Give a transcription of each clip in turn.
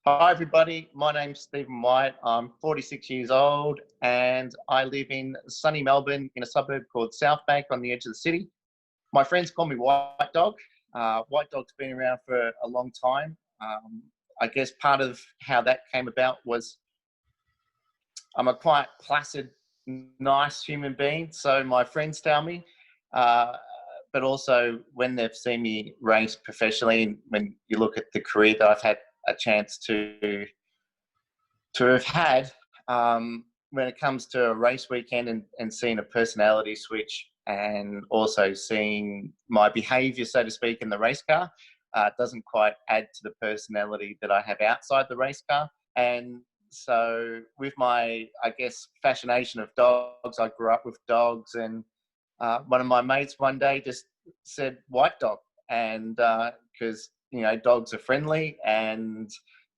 Hi, everybody. My name's Stephen White. I'm 46 years old and I live in sunny Melbourne in a suburb called Southbank on the edge of the city. My friends call me White Dog. White Dog's been around for a long time. I guess part of how that came about was I'm a quite placid, nice human being. So my friends tell me, uh, but also when they've seen me race professionally, and when you look at the career that I've had a chance to have had, when it comes to a race weekend and seeing a personality switch and also seeing my behaviour, so to speak, in the race car, doesn't quite add to the personality that I have outside the race car. And so with my, I guess, fascination of dogs, I grew up with dogs, and one of my mates one day just said white dog. And because, dogs are friendly and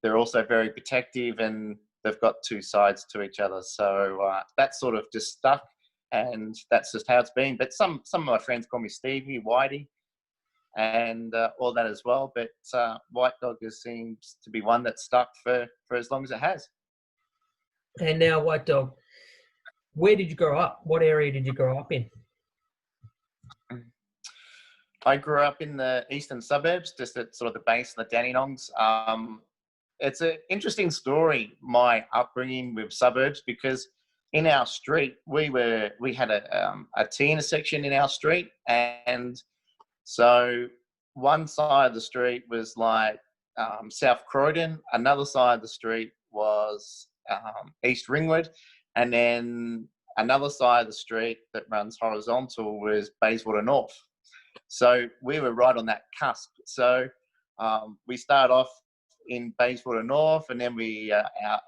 they're also very protective, and they've got two sides to each other. So that sort of just stuck, and that's just how it's been. But some of my friends call me Stevie, Whitey, and all that as well. But White Dog seems to be one that's stuck for as long as it has. And now, White Dog, where did you grow up? What area did you grow up in? I grew up in the eastern suburbs, just at sort of the base of the Dandenongs. It's an interesting story, my upbringing with suburbs, because in our street we had a T intersection in our street, and so one side of the street was like South Croydon, another side of the street was East Ringwood, and then another side of the street that runs horizontal was Bayswater North. So we were right on that cusp. So we started off in Bayswater North, and then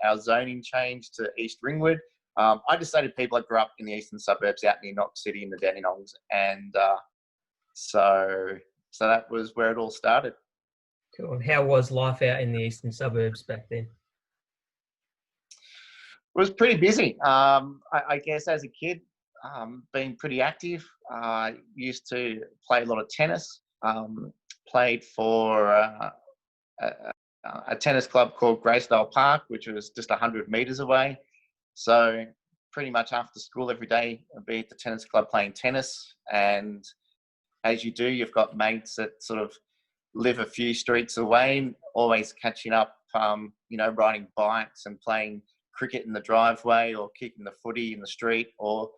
our zoning changed to East Ringwood. I just say to people, I grew up in the eastern suburbs out near Knox City in the Dandenongs, and so that was where it all started. Cool. And how was life out in the eastern suburbs back then? It was pretty busy. I guess as a kid, being pretty active, used to play a lot of tennis. Played for a tennis club called Greystale Park, which was just 100 metres away. So pretty much after school every day, I'd be at the tennis club playing tennis. And as you do, you've got mates that sort of live a few streets away, always catching up, riding bikes and playing cricket in the driveway, or kicking the footy in the street, or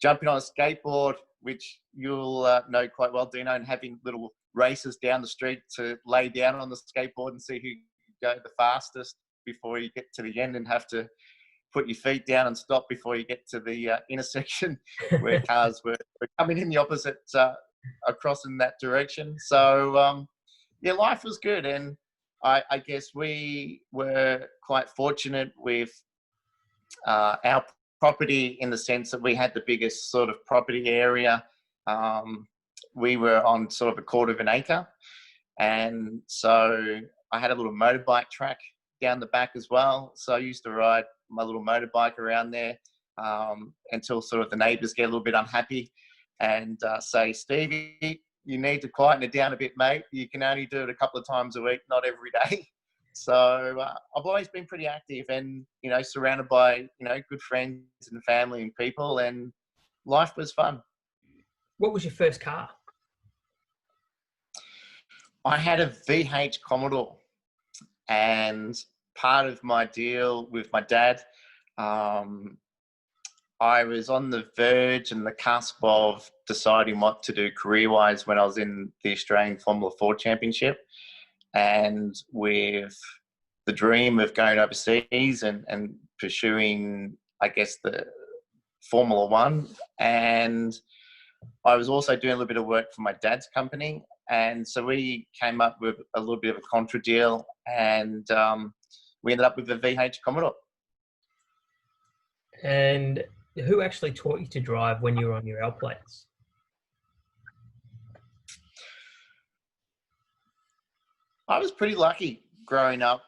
jumping on a skateboard, which you'll know quite well, Dino, and having little races down the street to lay down on the skateboard and see who can go the fastest before you get to the end, and have to put your feet down and stop before you get to the intersection where cars were coming in the opposite across in that direction. So life was good, and I guess we were quite fortunate with our property, in the sense that we had the biggest sort of property area. We were on sort of a quarter of an acre, and so I had a little motorbike track down the back as well. So I used to ride my little motorbike around there until sort of the neighbours get a little bit unhappy and say, Stevie, you need to quieten it down a bit, mate. You can only do it a couple of times a week, not every day. So I've always been pretty active, and, surrounded by, good friends and family and people, and life was fun. What was your first car? I had a VH Commodore, and part of my deal with my dad, I was on the verge and the cusp of deciding what to do career-wise when I was in the Australian Formula 4 Championship, and with the dream of going overseas and pursuing, I guess, the Formula 1. And I was also doing a little bit of work for my dad's company. And so we came up with a little bit of a contra deal, and we ended up with the VH Commodore. And who actually taught you to drive when you were on your L plates? I was pretty lucky growing up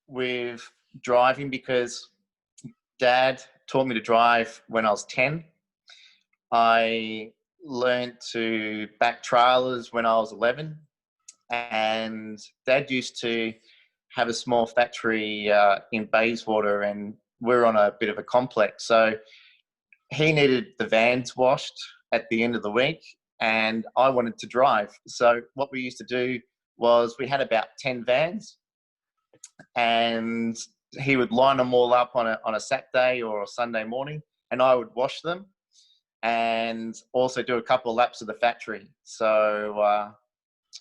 with driving, because Dad taught me to drive when I was 10. I learned to back trailers when I was 11, and Dad used to have a small factory in Bayswater, and we're on a bit of a complex. So he needed the vans washed at the end of the week, and I wanted to drive. So what we used to do was we had about 10 vans, and he would line them all up on a Saturday or a Sunday morning, and I would wash them and also do a couple of laps of the factory. So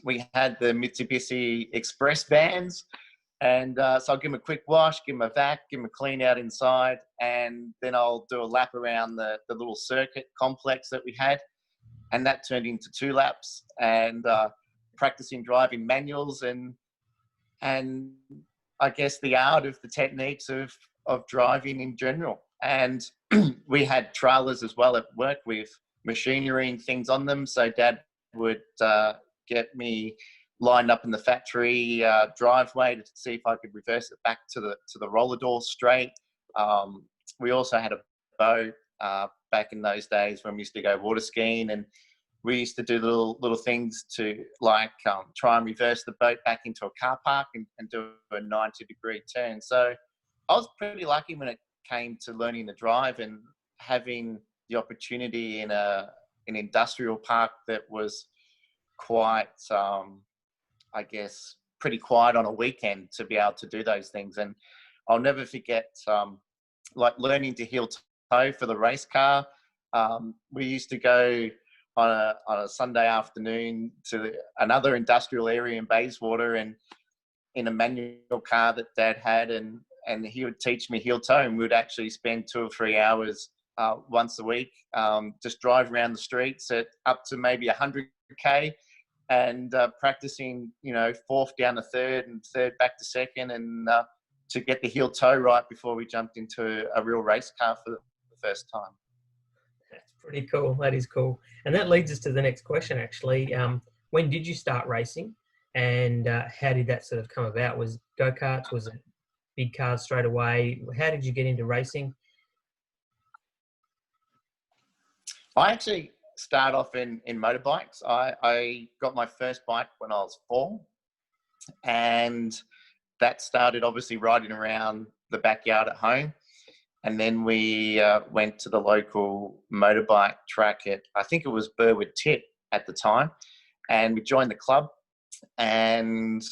we had the Mitsubishi Express vans, and so I'll give them a quick wash, give them a vac, give them a clean out inside, and then I'll do a lap around the little circuit complex that we had, and that turned into 2 laps, and practicing driving manuals and I guess the art of the techniques of driving in general. And we had trailers as well at work with machinery and things on them. So Dad would get me lined up in the factory driveway to see if I could reverse it back to the roller door straight. We also had a boat back in those days when we used to go water skiing, and we used to do little things to like try and reverse the boat back into a car park and do a 90-degree turn. So I was pretty lucky when it came to learning to drive and having the opportunity in an industrial park that was quite, I guess, pretty quiet on a weekend to be able to do those things. And I'll never forget, like learning to heel toe for the race car. We used to go on a Sunday afternoon to another industrial area in Bayswater, and in a manual car that Dad had, and he would teach me heel toe, and we would actually spend 2 or 3 hours once a week, just drive around the streets at up to maybe 100k, and practicing, fourth down to third and third back to second, and to get the heel toe right before we jumped into a real race car for the first time. That's pretty cool. That is cool. And that leads us to the next question, actually. When did you start racing, and how did that sort of come about? Was go-karts? Was it big cars straight away? How did you get into racing? I actually started off in motorbikes. I got my first bike when I was 4, and that started obviously riding around the backyard at home. And then we went to the local motorbike track at, I think it was Burwood Tit at the time, and we joined the club. And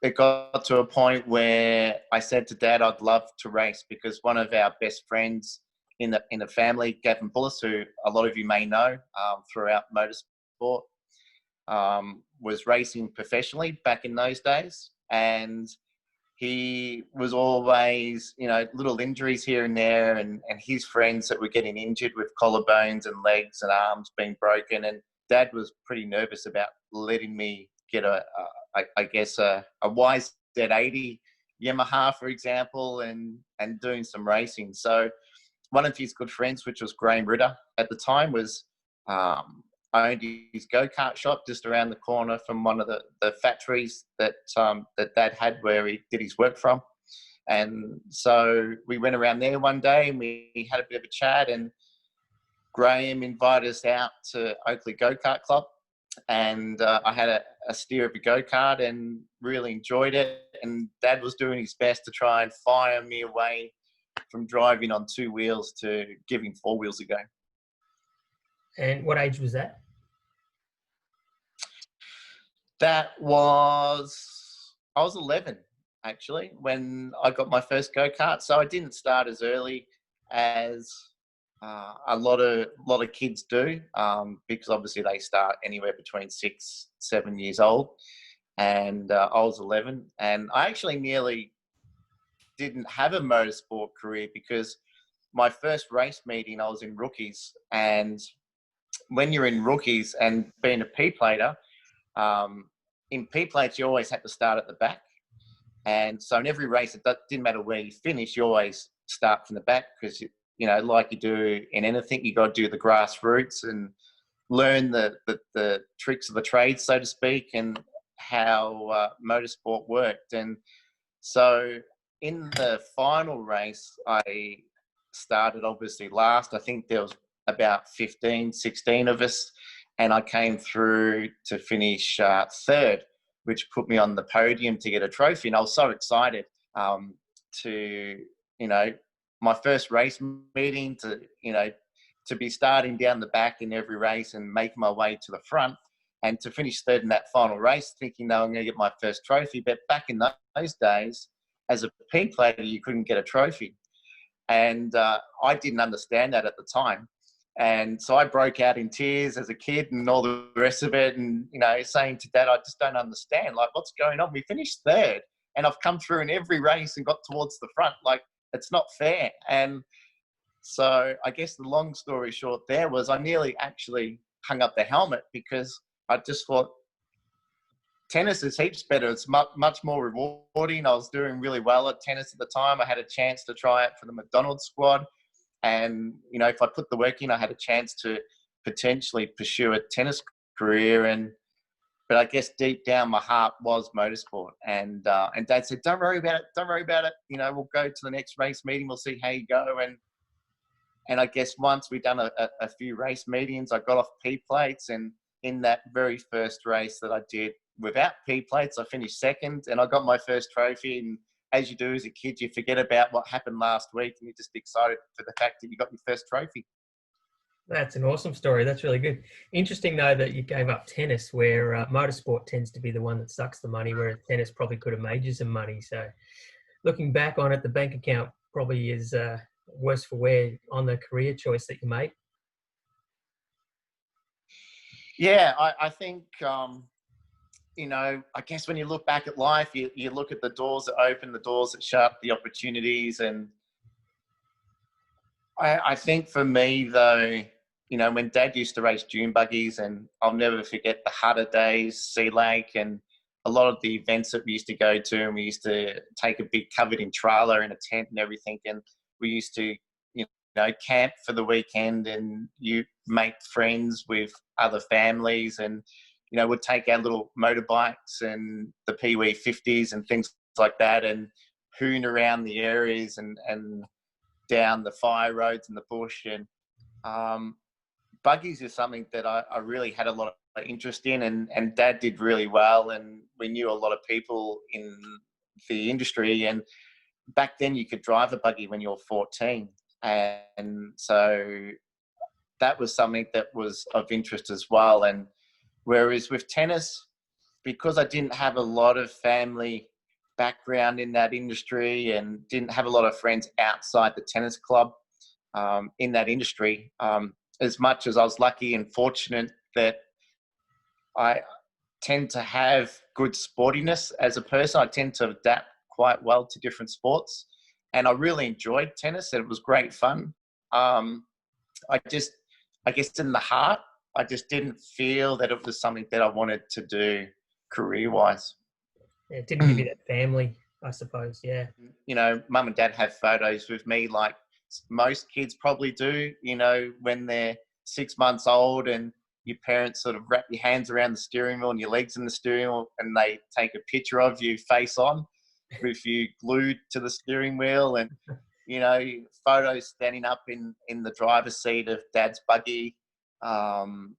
it got to a point where I said to Dad, I'd love to race, because one of our best friends in the family, Gavin Bullis, who a lot of you may know throughout motorsport, was racing professionally back in those days. And he was always, little injuries here and there, and his friends that were getting injured with collarbones and legs and arms being broken. And Dad was pretty nervous about letting me get a YZ80 Yamaha, for example, and doing some racing. So one of his good friends, which was Graham Ritter at the time, was owned his go-kart shop just around the corner from one of the factories that Dad had where he did his work from. And so we went around there one day and we had a bit of a chat, and Graham invited us out to Oakley Go-Kart Club, and I had a steer of a go-kart and really enjoyed it. And Dad was doing his best to try and fire me away from driving on 2 wheels to giving 4 wheels a go. And what age was that? I was 11, actually, when I got my first go-kart. So I didn't start as early as a lot of kids do, because obviously they start anywhere between 6, 7 years old. And I was 11, and I actually nearly didn't have a motorsport career, because my first race meeting, I was in rookies, and when you're in rookies and being a P-plater, in P-plates, you always had to start at the back. And so in every race, it didn't matter where you finish, you always start from the back, because, like you do in anything, you got to do the grassroots and learn the tricks of the trade, so to speak, and how motorsport worked. And so in the final race, I started obviously last. I think there was about 15, 16 of us, and I came through to finish third. which put me on the podium to get a trophy. And I was so excited to, my first race meeting, to be starting down the back in every race and making my way to the front, and to finish third in that final race, thinking, no, I'm going to get my first trophy. But back in those days, as a P player, you couldn't get a trophy. And I didn't understand that at the time. And so I broke out in tears as a kid and all the rest of it, and, saying to Dad, I just don't understand. Like, what's going on? We finished third and I've come through in every race and got towards the front. Like, it's not fair. And so I guess the long story short there was I nearly actually hung up the helmet, because I just thought tennis is heaps better. It's much more rewarding. I was doing really well at tennis at the time. I had a chance to try it for the McDonald's squad. And, if I put the work in, I had a chance to potentially pursue a tennis career. But I guess deep down my heart was motorsport. And Dad said, don't worry about it. Don't worry about it. We'll go to the next race meeting. We'll see how you go. And I guess once we'd done a few race meetings, I got off P plates. And in that very first race that I did without P plates, I finished second and I got my first trophy. And as you do as a kid, you forget about what happened last week and you're just excited for the fact that you got your first trophy. That's an awesome story. That's really good. Interesting, though, that you gave up tennis, where motorsport tends to be the one that sucks the money, whereas tennis probably could have made you some money. So looking back on it, the bank account probably is worse for wear on the career choice that you made. Yeah, I think, I guess when you look back at life, you look at the doors that open, the doors that shut, the opportunities. And I think for me, though, when Dad used to race dune buggies, and I'll never forget the Hutter days, Sea Lake, and a lot of the events that we used to go to, and we used to take a big covered in trailer in a tent and everything. And we used to, camp for the weekend, and you make friends with other families, and we'd take our little motorbikes and the Pee-wee 50s and things like that, and hoon around the areas and down the fire roads in the bush. And buggies is something that I really had a lot of interest in, and Dad did really well, and we knew a lot of people in the industry. And back then you could drive a buggy when you were 14. And so that was something that was of interest as well. And whereas with tennis, because I didn't have a lot of family background in that industry and didn't have a lot of friends outside the tennis club in that industry, as much as I was lucky and fortunate that I tend to have good sportiness as a person, I tend to adapt quite well to different sports. And I really enjoyed tennis, and it was great fun. I guess in the heart, I just didn't feel that it was something that I wanted to do career-wise. It didn't give you that family, I suppose, yeah. Mum and Dad have photos with me like most kids probably do, when they're 6 months old and your parents sort of wrap your hands around the steering wheel and your legs in the steering wheel, and they take a picture of you face on with you glued to the steering wheel, and photos standing up in the driver's seat of Dad's buggy, and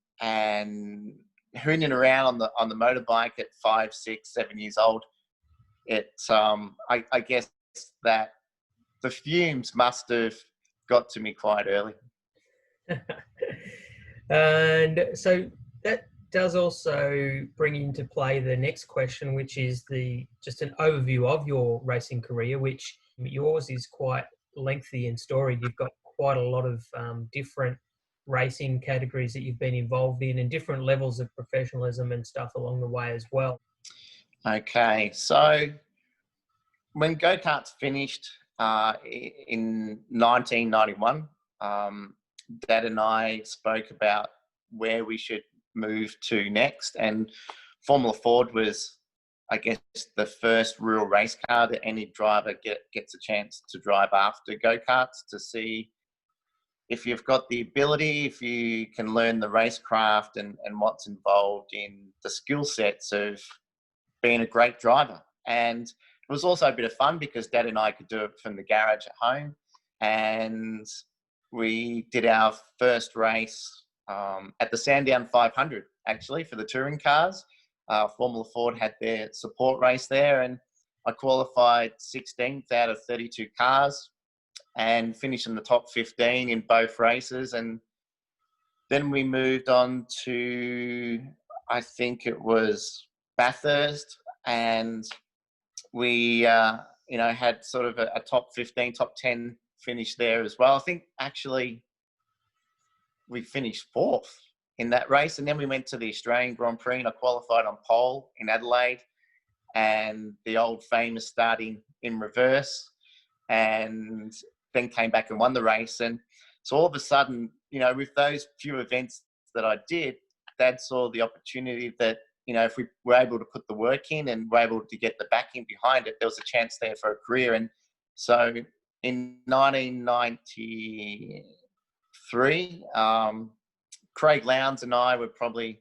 hooning around on the motorbike at 5, 6, 7 years old. It's I guess that the fumes must have got to me quite early. And so that does also bring into play the next question, which is just an overview of your racing career, which yours is quite lengthy and storied. You've got quite a lot of different racing categories that you've been involved in, and different levels of professionalism and stuff along the way as well. Okay, so when go-karts finished in 1991, Dad and I spoke about where we should move to next, and Formula Ford was, I guess, the first real race car that any driver gets a chance to drive after go-karts, to see if you've got the ability, if you can learn the racecraft and what's involved in the skill sets of being a great driver. And it was also a bit of fun because Dad and I could do it from the garage at home. And we did our first race at the Sandown 500, actually, for the touring cars. Formula Ford had their support race there, and I qualified 16th out of 32 cars and finished in the top 15 in both races. And then we moved on to, I think it was Bathurst, and we, had sort of a top 15, top 10 finish there as well. I think actually we finished fourth in that race. And then we went to the Australian Grand Prix, and I qualified on pole in Adelaide, and the old famous starting in reverse, and then came back and won the race. And so all of a sudden, with those few events that I did, Dad saw the opportunity that, if we were able to put the work in and were able to get the backing behind it, there was a chance there for a career. And so in 1993, Craig Lowndes and I were probably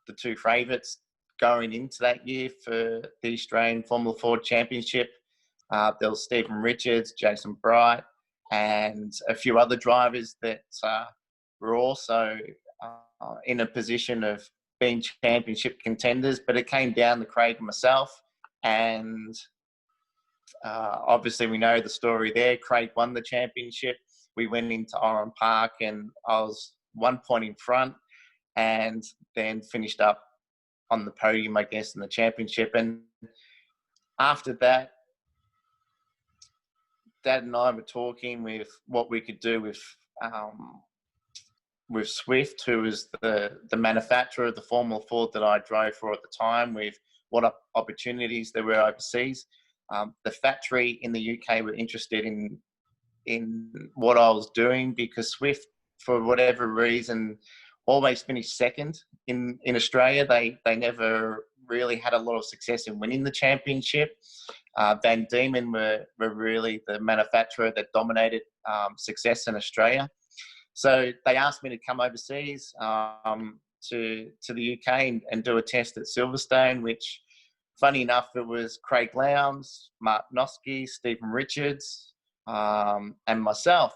the two favourites going into that year for the Australian Formula Ford Championship. There was Stephen Richards, Jason Bright, and a few other drivers that were also in a position of being championship contenders. But it came down to Craig and myself, and obviously we know the story there. Craig won the championship. We went into Oran Park, and I was 1 point in front, and then finished up on the podium, I guess, in the championship. And after that, Dad and I were talking with what we could do with Swift, who was the manufacturer of the Formula Ford that I drove for at the time, with what opportunities there were overseas. The factory in the UK were interested in what I was doing, because Swift, for whatever reason, always finished second in Australia. They never really had a lot of success in winning the championship. Van Diemen were really the manufacturer that dominated success in Australia. So they asked me to come overseas to the UK and do a test at Silverstone, which, funny enough, it was Craig Lowndes, Mark Noske, Stephen Richards, and myself.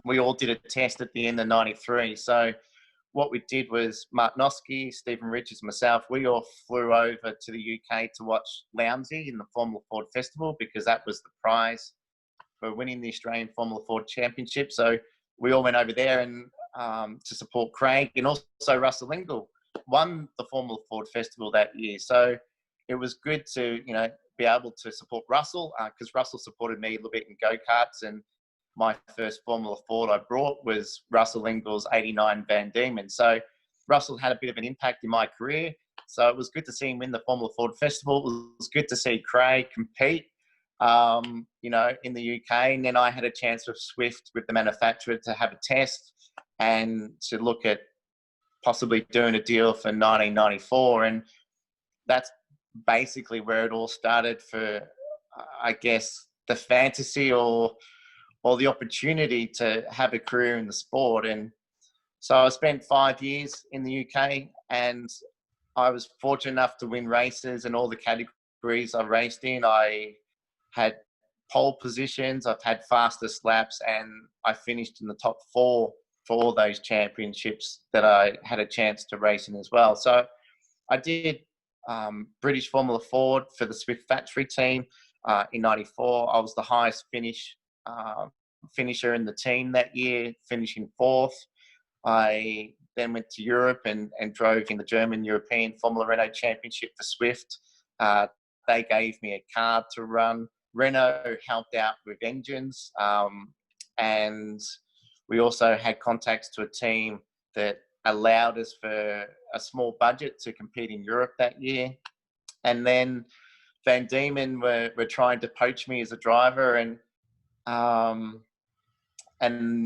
We all did a test at the end of 93. So what we did was Mark Noske, Stephen Richards, myself, we all flew over to the UK to watch Lowndesy in the Formula Ford Festival, because that was the prize for winning the Australian Formula Ford Championship. So we all went over there and to support Craig, and also Russell Ingall won the Formula Ford Festival that year. So it was good to, be able to support Russell, because Russell supported me a little bit in go-karts, and my first Formula Ford I brought was Russell Ingall's 89 Van Diemen. So Russell had a bit of an impact in my career. So it was good to see him win the Formula Ford Festival. It was good to see Craig compete, in the UK. And then I had a chance with Swift, with the manufacturer, to have a test and to look at possibly doing a deal for 1994. And that's basically where it all started for, I guess, the fantasy or the opportunity to have a career in the sport. And so I spent 5 years in the UK, and I was fortunate enough to win races in all the categories I raced in. I had pole positions, I've had fastest laps, and I finished in the top 4 for all those championships that I had a chance to race in as well. So I did British Formula Ford for the Swift factory team in 94. I was the highest finisher in the team that year, finishing 4th. I then went to Europe and drove in the German European Formula Renault Championship for Swift. They gave me a car to run. Renault helped out with engines, and we also had contacts to a team that allowed us for a small budget to compete in Europe that year. And then Van Diemen were trying to poach me as a driver, and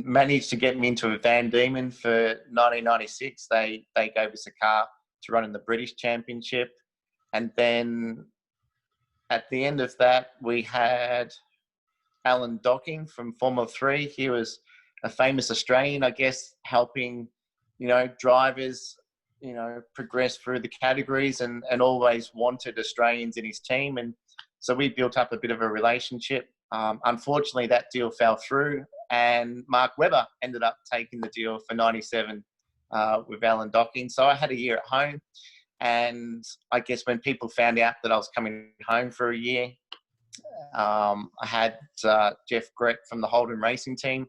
managed to get me into a Van Diemen for 1996. They gave us a car to run in the British Championship. And then at the end of that, we had Alan Docking from Formula 3. He was a famous Australian, I guess, helping, drivers, progress through the categories, and always wanted Australians in his team. And so we built up a bit of a relationship. Unfortunately, that deal fell through, and Mark Webber ended up taking the deal for 97 with Alan Docking. So I had a year at home, And I guess when people found out that I was coming home for a year, I had Jeff Grett from the Holden Racing team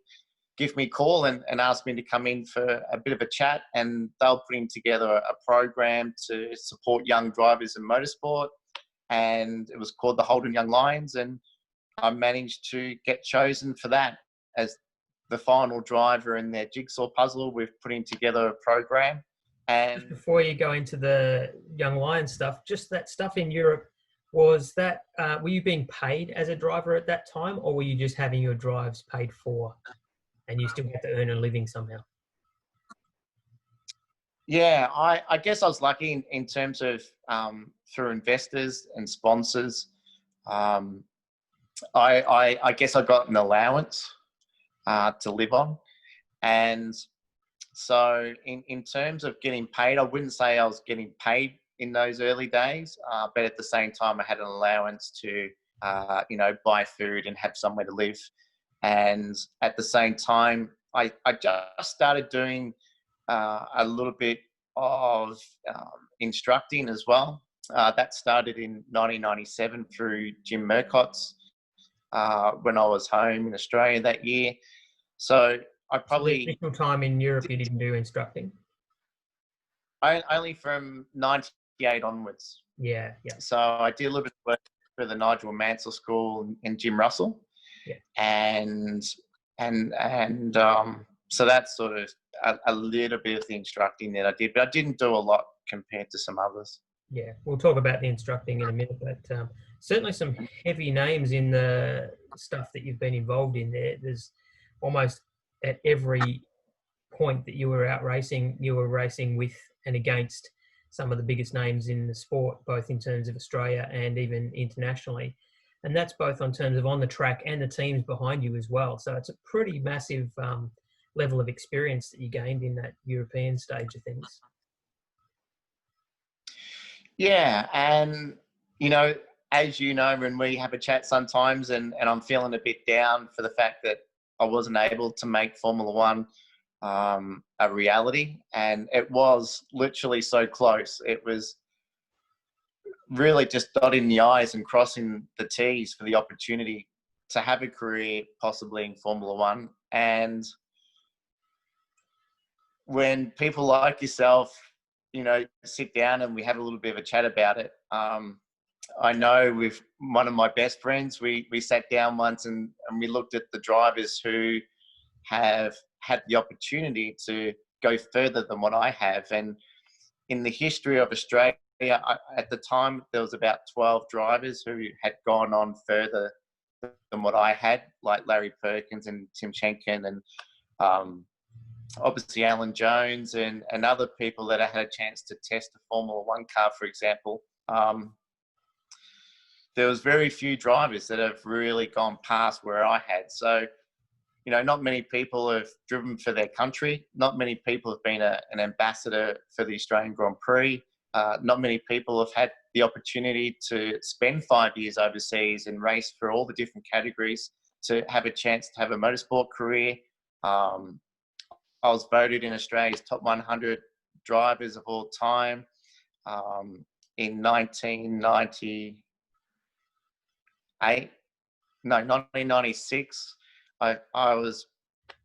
give me a call and ask me to come in for a bit of a chat. And they were putting together a program to support young drivers in motorsport. And it was called the Holden Young Lions. And I managed to get chosen for that as the final driver in their jigsaw puzzle with putting together a program. And Just before you go into the Young Lions stuff, just that stuff in Europe, was that, were you being paid as a driver at that time, or were you just having your drives paid for and you still get to earn a living somehow? yeah, I guess I was lucky in terms of through investors and sponsors. Um, I guess I got an allowance to live on. And so in terms of getting paid, I wouldn't say I was getting paid in those early days, but at the same time, I had an allowance to, buy food and have somewhere to live. And at the same time, I just started doing a little bit of instructing as well. That started in 1997 through Jim Murcott's when I was home in Australia that year. So I So the probably initial time in Europe, you didn't do instructing? only from 98 onwards. Yeah, yeah, So I did a little bit of work for the Nigel Mansell School and Jim Russell. yeah. And so that's sort of a little bit of the instructing that I did, but I didn't do a lot compared to some others. Yeah, we'll talk about the instructing in a minute, but certainly some heavy names in the stuff that you've been involved in there. There's almost at every point that you were out racing, you were racing with and against some of the biggest names in the sport, both in terms of Australia and even internationally. And that's both on terms of on the track and the teams behind you as well. So it's a pretty massive level of experience that you gained in that European stage of things. Yeah, and as you know, when we have a chat sometimes, and I'm feeling a bit down for the fact that I wasn't able to make Formula One a reality, and it was literally so close. It was really just dotting the I's and crossing the T's for the opportunity to have a career possibly in Formula One. And when people like yourself, sit down and we have a little bit of a chat about it. I know with one of my best friends, we sat down once and we looked at the drivers who have had the opportunity to go further than what I have. And in the history of Australia, at the time, there was about 12 drivers who had gone on further than what I had, like Larry Perkins and Tim Schenken and obviously Alan Jones and other people that I had a chance to test a Formula One car, for example. There was very few drivers that have really gone past where I had. So, not many people have driven for their country. Not many people have been an ambassador for the Australian Grand Prix. Not many people have had the opportunity to spend 5 years overseas and race for all the different categories to have a chance to have a motorsport career. I was voted in Australia's top 100 drivers of all time in 1996. I was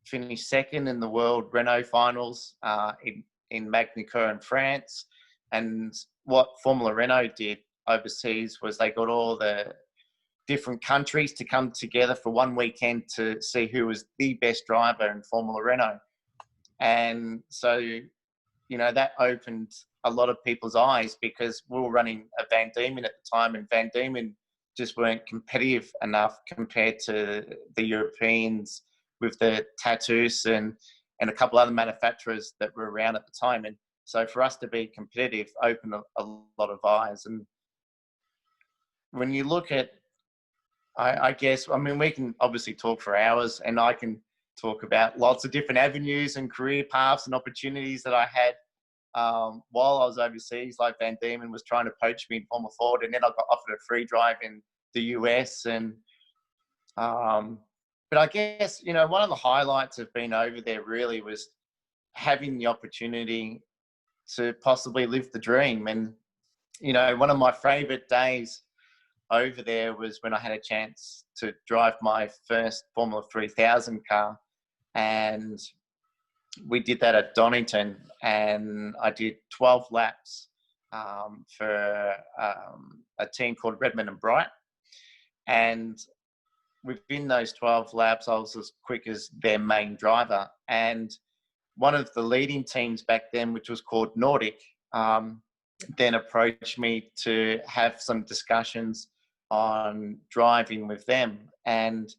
finished second in the World Renault Finals in Magny-Cours in France. And what Formula Renault did overseas was they got all the different countries to come together for one weekend to see who was the best driver in Formula Renault. And so, that opened a lot of people's eyes because we were running a Van Diemen at the time, and Van Diemen just weren't competitive enough compared to the Europeans with the Tatuus and a couple other manufacturers that were around at the time. And so for us to be competitive opened a lot of eyes. And when you look at, I guess, we can obviously talk for hours, and I can talk about lots of different avenues and career paths and opportunities that I had while I was overseas. Like Van Diemen was trying to poach me in Formula Ford, and then I got offered a free drive in the US. And but I guess, one of the highlights of being over there really was having the opportunity to possibly live the dream. And, you know, one of my favourite days over there was when I had a chance to drive my first Formula 3000 car. And we did that at Donington, and I did 12 laps for a team called Redmond and Bright. And within those 12 laps, I was as quick as their main driver. And one of the leading teams back then, which was called Nordic, then approached me to have some discussions on driving with them. And,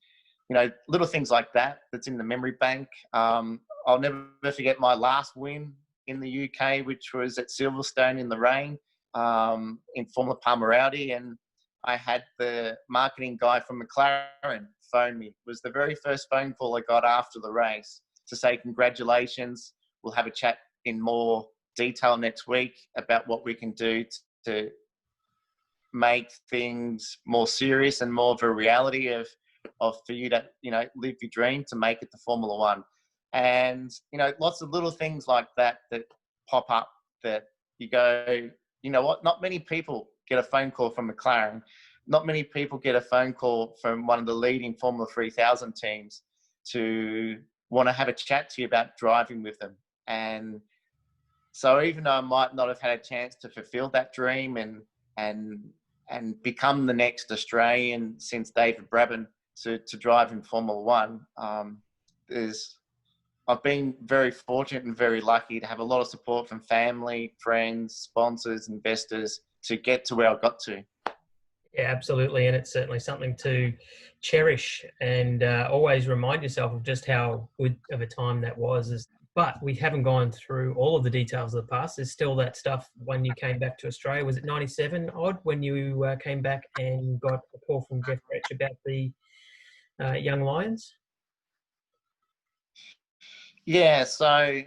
you know, little things like that, that's in the memory bank. I'll never forget my last win in the UK, which was at Silverstone in the rain, in Formula Palmer Audi. And I had the marketing guy from McLaren phone me. It was the very first phone call I got after the race to say, congratulations, we'll have a chat in more detail next week about what we can do to make things more serious and more of a reality of for you to, you know, live your dream to make it to Formula One. And, you know, lots of little things like that that pop up that you go, you know what, not many people get a phone call from McLaren. Not many people get a phone call from one of the leading Formula 3000 teams to want to have a chat to you about driving with them. And so even though I might not have had a chance to fulfill that dream and become the next Australian since David Brabham to drive in Formula One, I've been very fortunate and very lucky to have a lot of support from family, friends, sponsors, investors to get to where I got to. Yeah, absolutely. And it's certainly something to cherish and always remind yourself of just how good of a time that was. But we haven't gone through all of the details of the past. There's still that stuff when you came back to Australia. Was it 97 odd when you came back and got a call from Jeff Gretsch about the Young Lions? Yeah, so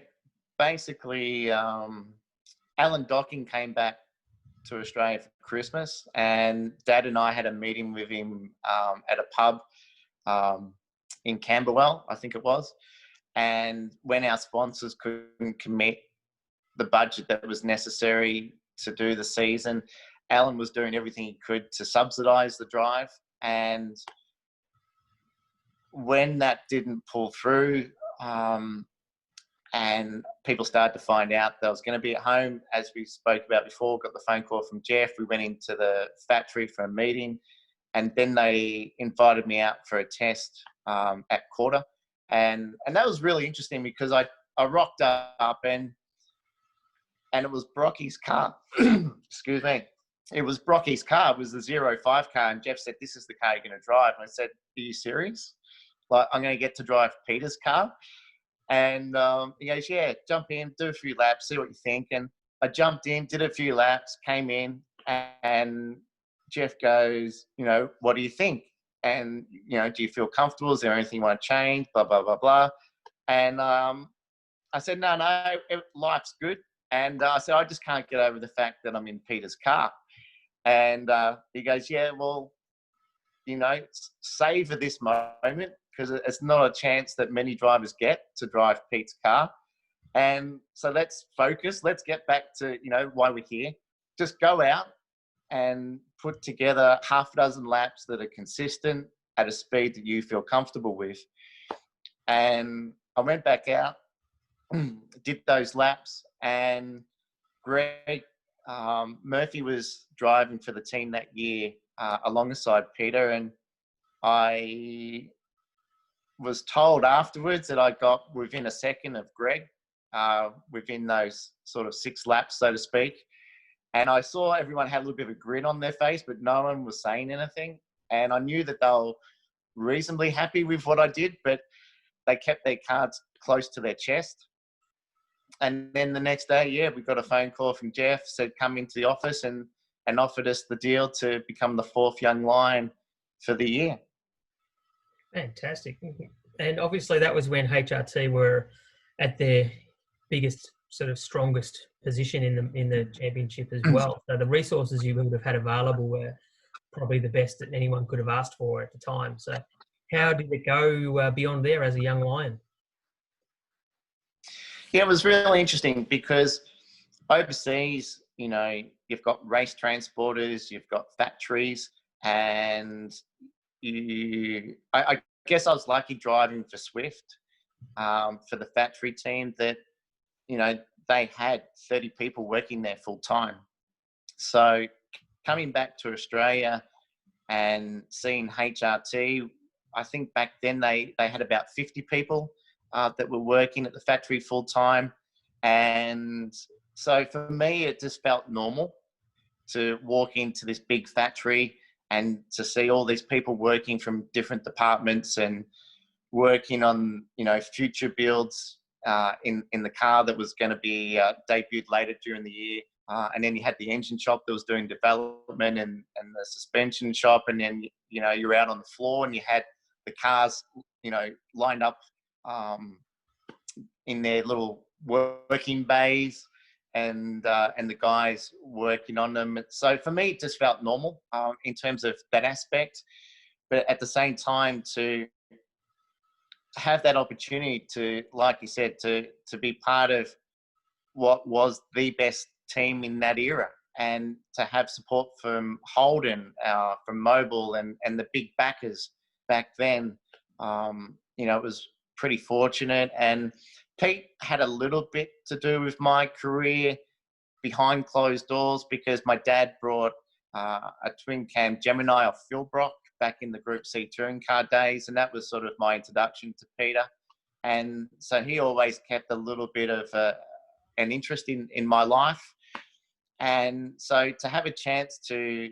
basically, Alan Docking came back to Australia for Christmas, and Dad and I had a meeting with him at a pub in Camberwell, I think it was. And when our sponsors couldn't commit the budget that was necessary to do the season, Alan was doing everything he could to subsidise the drive. And when that didn't pull through, and people started to find out that I was going to be at home, as we spoke about before, got the phone call from Jeff. We went into the factory for a meeting, and then they invited me out for a test at Quarter. And that was really interesting because I rocked up and it was Brocky's car. Excuse me. It was Brocky's car. It was the 05 car. And Jeff said, this is the car you're going to drive. And I said, are you serious? Like, I'm going to get to drive Peter's car? And he goes, yeah, jump in, do a few laps, see what you think. And I jumped in, did a few laps, came in, and Jeff goes, you know, what do you think? And, you know, do you feel comfortable? Is there anything you want to change? Blah, blah, blah, blah. And I said, no, life's good. And I said, I just can't get over the fact that I'm in Peter's car. And he goes, yeah, well, you know, savor this moment, because it's not a chance that many drivers get to drive Pete's car. And so let's focus. Let's get back to, you know, why we're here. Just go out and put together half a dozen laps that are consistent at a speed that you feel comfortable with. And I went back out, did those laps, and Greg Murphy was driving for the team that year alongside Peter. And I was told afterwards that I got within a second of Greg, within those sort of 6 laps, so to speak. And I saw everyone had a little bit of a grin on their face, but no one was saying anything. And I knew that they were reasonably happy with what I did, but they kept their cards close to their chest. And then the next day, yeah, we got a phone call from Jeff, said come into the office and offered us the deal to become the 4th Young Lion for the year. Fantastic. And obviously that was when HRT were at their biggest, sort of strongest position in the championship as well. So the resources you would have had available were probably the best that anyone could have asked for at the time. So how did it go beyond there as a Young Lion? Yeah, it was really interesting because overseas, you've got race transporters, you've got factories, and I guess I was lucky driving for Swift, for the factory team that, they had 30 people working there full time. So coming back to Australia and seeing HRT, I think back then they had about 50 people that were working at the factory full time. And so for me, it just felt normal to walk into this big factory and to see all these people working from different departments and working on, future builds in the car that was going to be debuted later during the year. And then you had the engine shop that was doing development, and the suspension shop. And then, you're out on the floor and you had the cars, lined up in their little working bays, and the guys working on them. So for me, it just felt normal in terms of that aspect. But at the same time, to have that opportunity to, like you said, to be part of what was the best team in that era, and to have support from Holden, from Mobil, and the big backers back then, it was pretty fortunate. And Pete had a little bit to do with my career behind closed doors, because my dad brought a twin cam Gemini off Philbrook back in the Group C touring car days, and that was sort of my introduction to Peter. And so he always kept a little bit of an interest in my life. And so to have a chance to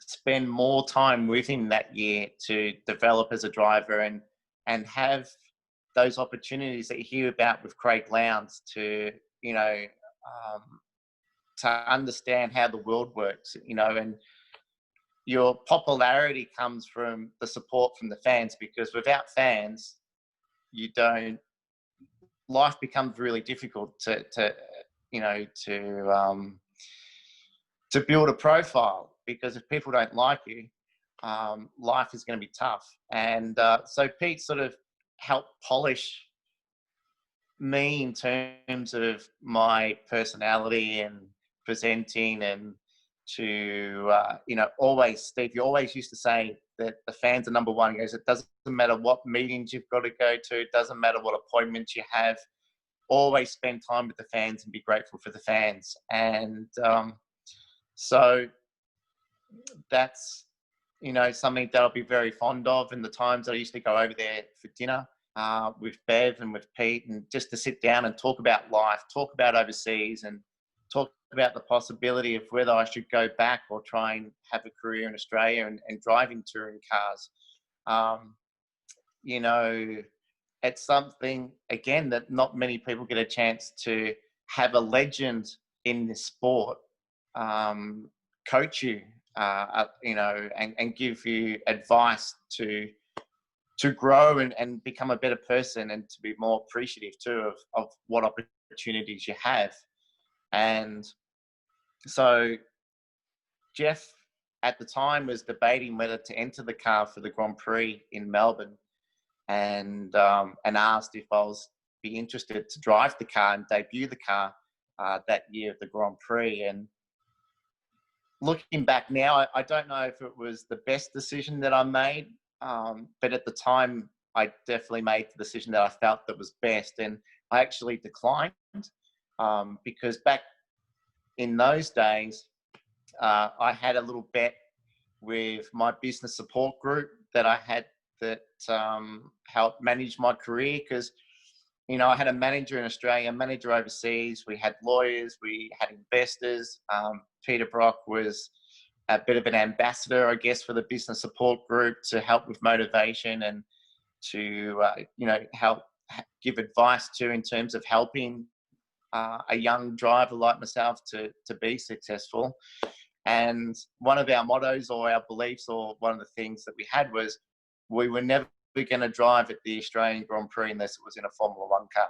spend more time with him that year to develop as a driver, and have those opportunities that you hear about with Craig Lowndes to, to understand how the world works, and your popularity comes from the support from the fans, because without fans, life becomes really difficult to build a profile, because if people don't like you, life is going to be tough. And so Pete sort of helped polish me in terms of my personality and presenting, and to always, Steve, you always used to say that the fans are number one. He goes, it doesn't matter what meetings you've got to go to, it doesn't matter what appointments you have, always spend time with the fans and be grateful for the fans. And so that's something that I'll be very fond of. And the times that I used to go over there for dinner with Bev and with Pete, and just to sit down and talk about life, talk about overseas, and talk about the possibility of whether I should go back or try and have a career in Australia and driving touring cars. It's something, again, that not many people get a chance to have a legend in this sport coach you, and give you advice to grow and become a better person, and to be more appreciative too of what opportunities you have. And so Jeff at the time was debating whether to enter the car for the Grand Prix in Melbourne, and asked if I was be interested to drive the car and debut the car that year of the Grand Prix. And looking back now, I don't know if it was the best decision that I made, but at the time, I definitely made the decision that I felt that was best. And I actually declined because back in those days, I had a little bet with my business support group that I had that helped manage my career, because I had a manager in Australia, a manager overseas. We had lawyers, we had investors. Peter Brock was a bit of an ambassador, I guess, for the business support group to help with motivation and to, help give advice to in terms of helping a young driver like myself to be successful. And one of our mottos or our beliefs, or one of the things that we had, was we were never going to drive at the Australian Grand Prix unless it was in a Formula One car.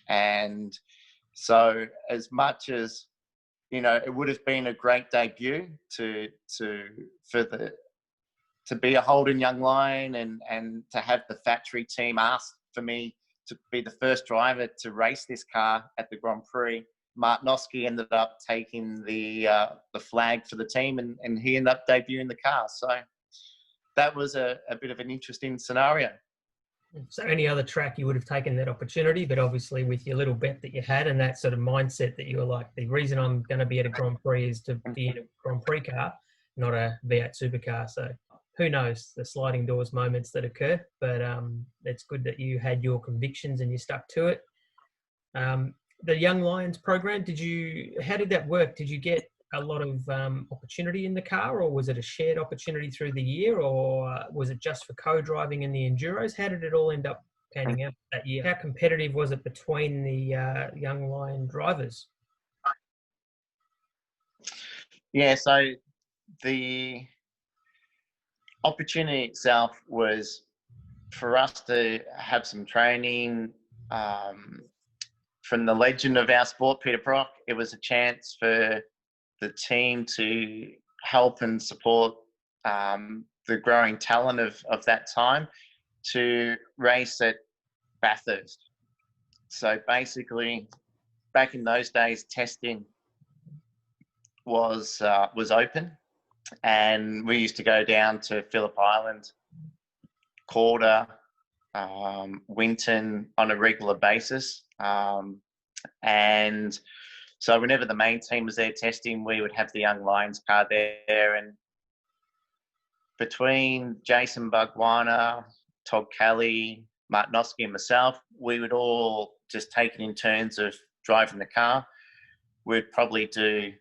And so as much as, it would have been a great debut to be a Holden Young Lion, and to have the factory team ask for me to be the first driver to race this car at the Grand Prix, Martinoski ended up taking the flag for the team, and he ended up debuting the car. So that was a bit of an interesting scenario. So any other track you would have taken that opportunity, but obviously with your little bet that you had and that sort of mindset that you were like, the reason I'm going to be at a Grand Prix is to be in a Grand Prix car, not a V8 supercar. So who knows the sliding doors moments that occur, but it's good that you had your convictions and you stuck to it. The Young Lions program, how did that work? Did you get a lot of opportunity in the car, or was it a shared opportunity through the year, or was it just for co-driving in the Enduros? How did it all end up panning out that year? How competitive was it between the Young Lion drivers? Yeah, so the opportunity itself was for us to have some training from the legend of our sport, Peter Brock. It was a chance for the team to help and support the growing talent of that time to race at Bathurst. So basically, back in those days, testing was open, and we used to go down to Phillip Island, Calder, Winton on a regular basis, and so whenever the main team was there testing, we would have the Young Lions car there. And between Jason Bugwana, Todd Kelly, Martinoski and myself, we would all just take it in turns of driving the car. We'd probably do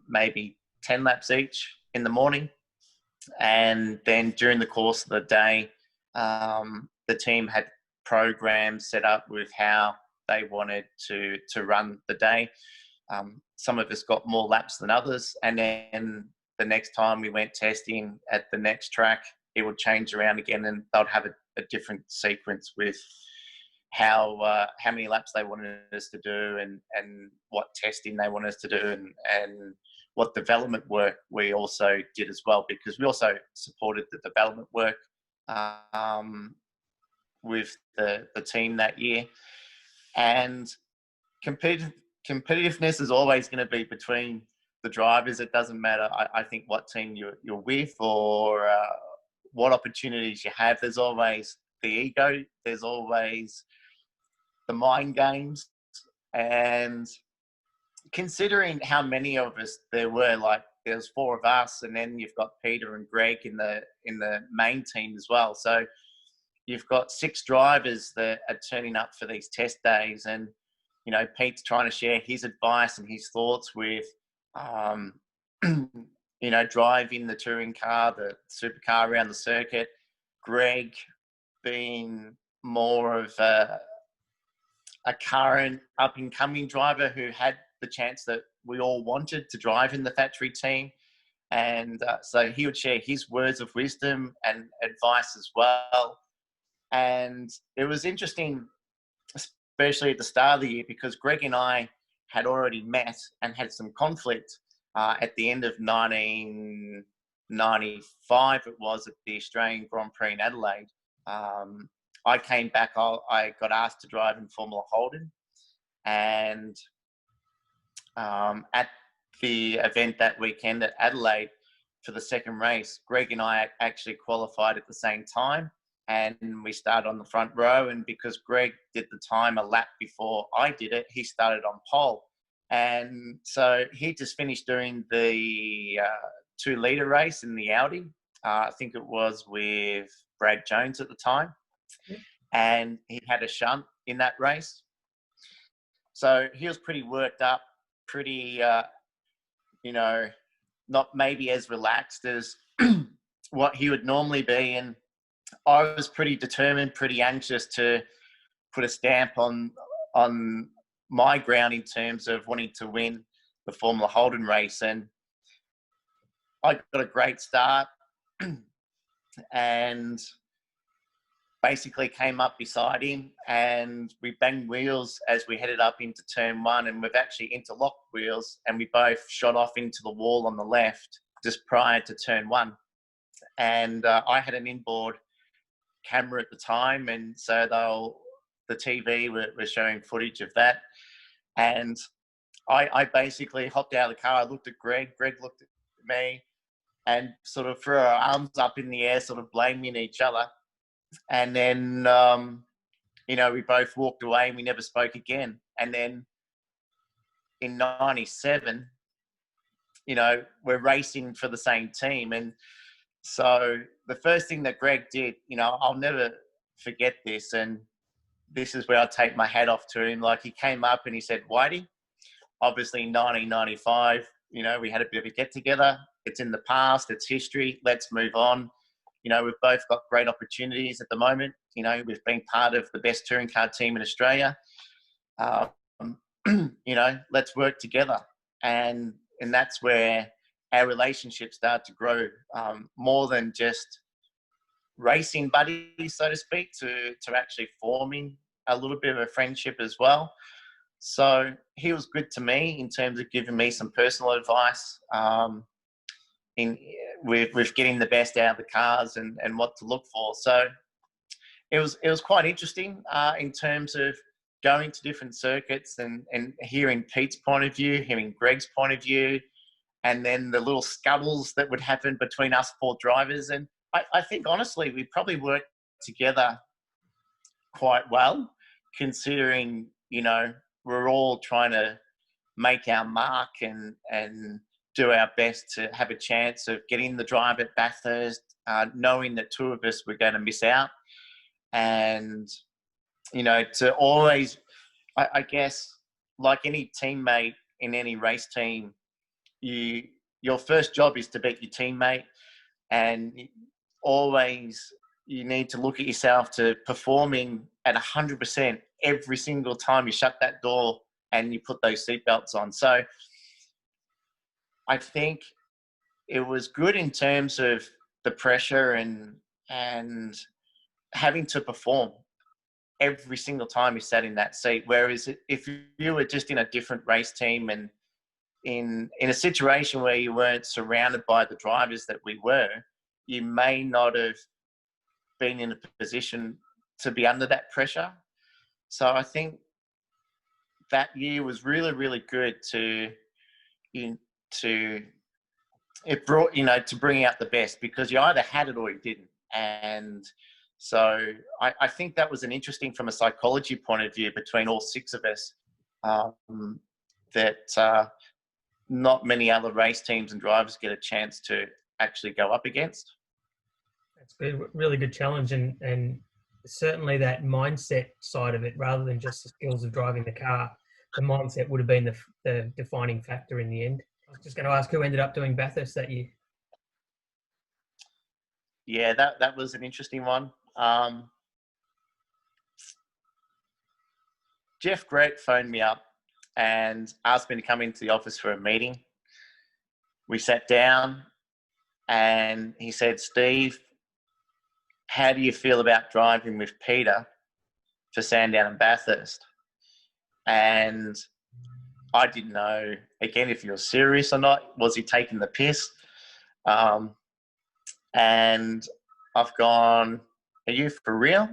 maybe 10 laps each in the morning. And then during the course of the day, the team had programs set up with how they wanted to run the day. Some of us got more laps than others, and then the next time we went testing at the next track, it would change around again, and they'd have a different sequence with how many laps they wanted us to do, and what testing they wanted us to do, and what development work we also did as well, because we also supported the development work with the team that year. And competitiveness is always going to be between the drivers. It doesn't matter, I think, what team you're with or what opportunities you have. There's always the ego. There's always the mind games. And considering how many of us there were, like there's 4 of us, and then you've got Peter and Greg in the main team as well. So you've got 6 drivers that are turning up for these test days, and you know, Pete's trying to share his advice and his thoughts with, you know, driving the touring car, the supercar around the circuit. Greg being more of a current up-and-coming driver who had the chance that we all wanted to drive in the factory team. And so he would share his words of wisdom and advice as well. And it was interesting, especially at the start of the year, because Greg and I had already met and had some conflict at the end of 1995. It was at the Australian Grand Prix in Adelaide. I came back, I got asked to drive in Formula Holden. And at the event that weekend at Adelaide for the second race, Greg and I actually qualified at the same time. And we started on the front row, and because Greg did the time a lap before I did it, he started on pole. And so he just finished doing the 2-litre race in the Audi. I think it was with Brad Jones at the time. And he had a shunt in that race. So he was pretty worked up, pretty, you know, not maybe as relaxed as what he would normally be. And I was pretty determined, pretty anxious to put a stamp on my ground in terms of wanting to win the Formula Holden race. And I got a great start and basically came up beside him, and we banged wheels as we headed up into turn 1, and we've actually interlocked wheels, and we both shot off into the wall on the left just prior to turn 1. And I had an inboard camera at the time, and so the TV were showing footage of that. And I basically hopped out of the car. I looked at Greg. Greg looked at me, and sort of threw our arms up in the air, sort of blaming each other. And then, we both walked away and we never spoke again. And then in '97, we're racing for the same team. And so the first thing that Greg did, I'll never forget this. And this is where I take my hat off to him. Like, he came up and he said, Whitey, obviously in 1995, we had a bit of a get together. It's in the past, it's history. Let's move on. We've both got great opportunities at the moment. We've been part of the best touring car team in Australia. Let's work together. And that's where our relationship started to grow, more than just racing buddies, so to speak, to actually forming a little bit of a friendship as well. So he was good to me in terms of giving me some personal advice, with getting the best out of the cars and what to look for. So it was quite interesting, in terms of going to different circuits and hearing Pete's point of view, hearing Greg's point of view, and then the little scuttles that would happen between us four drivers. And I think, honestly, we probably worked together quite well, considering, we're all trying to make our mark and do our best to have a chance of getting the drive at Bathurst, knowing that two of us were going to miss out. And, to always, I guess, like any teammate in any race team, your first job is to beat your teammate, and always you need to look at yourself to performing at 100% every single time you shut that door and you put those seatbelts on. So I think it was good in terms of the pressure and having to perform every single time you sat in that seat. Whereas if you were just in a different race team and in a situation where you weren't surrounded by the drivers that we were, you may not have been in a position to be under that pressure. So I think that year was really, really good to bring out the best, because you either had it or you didn't. And so I think that was an interesting, from a psychology point of view, between all six of us, that not many other race teams and drivers get a chance to actually go up against. That's good, really good challenge, and certainly that mindset side of it, rather than just the skills of driving the car, the mindset would have been the defining factor in the end. I was just going to ask, who ended up doing Bathurst that year? Yeah, that was an interesting one. Jeff Grett phoned me up and asked me to come into the office for a meeting. We sat down and he said, Steve, how do you feel about driving with Peter for Sandown and Bathurst? And I didn't know, again, if he was serious or not. Was he taking the piss? And I've gone, are you for real?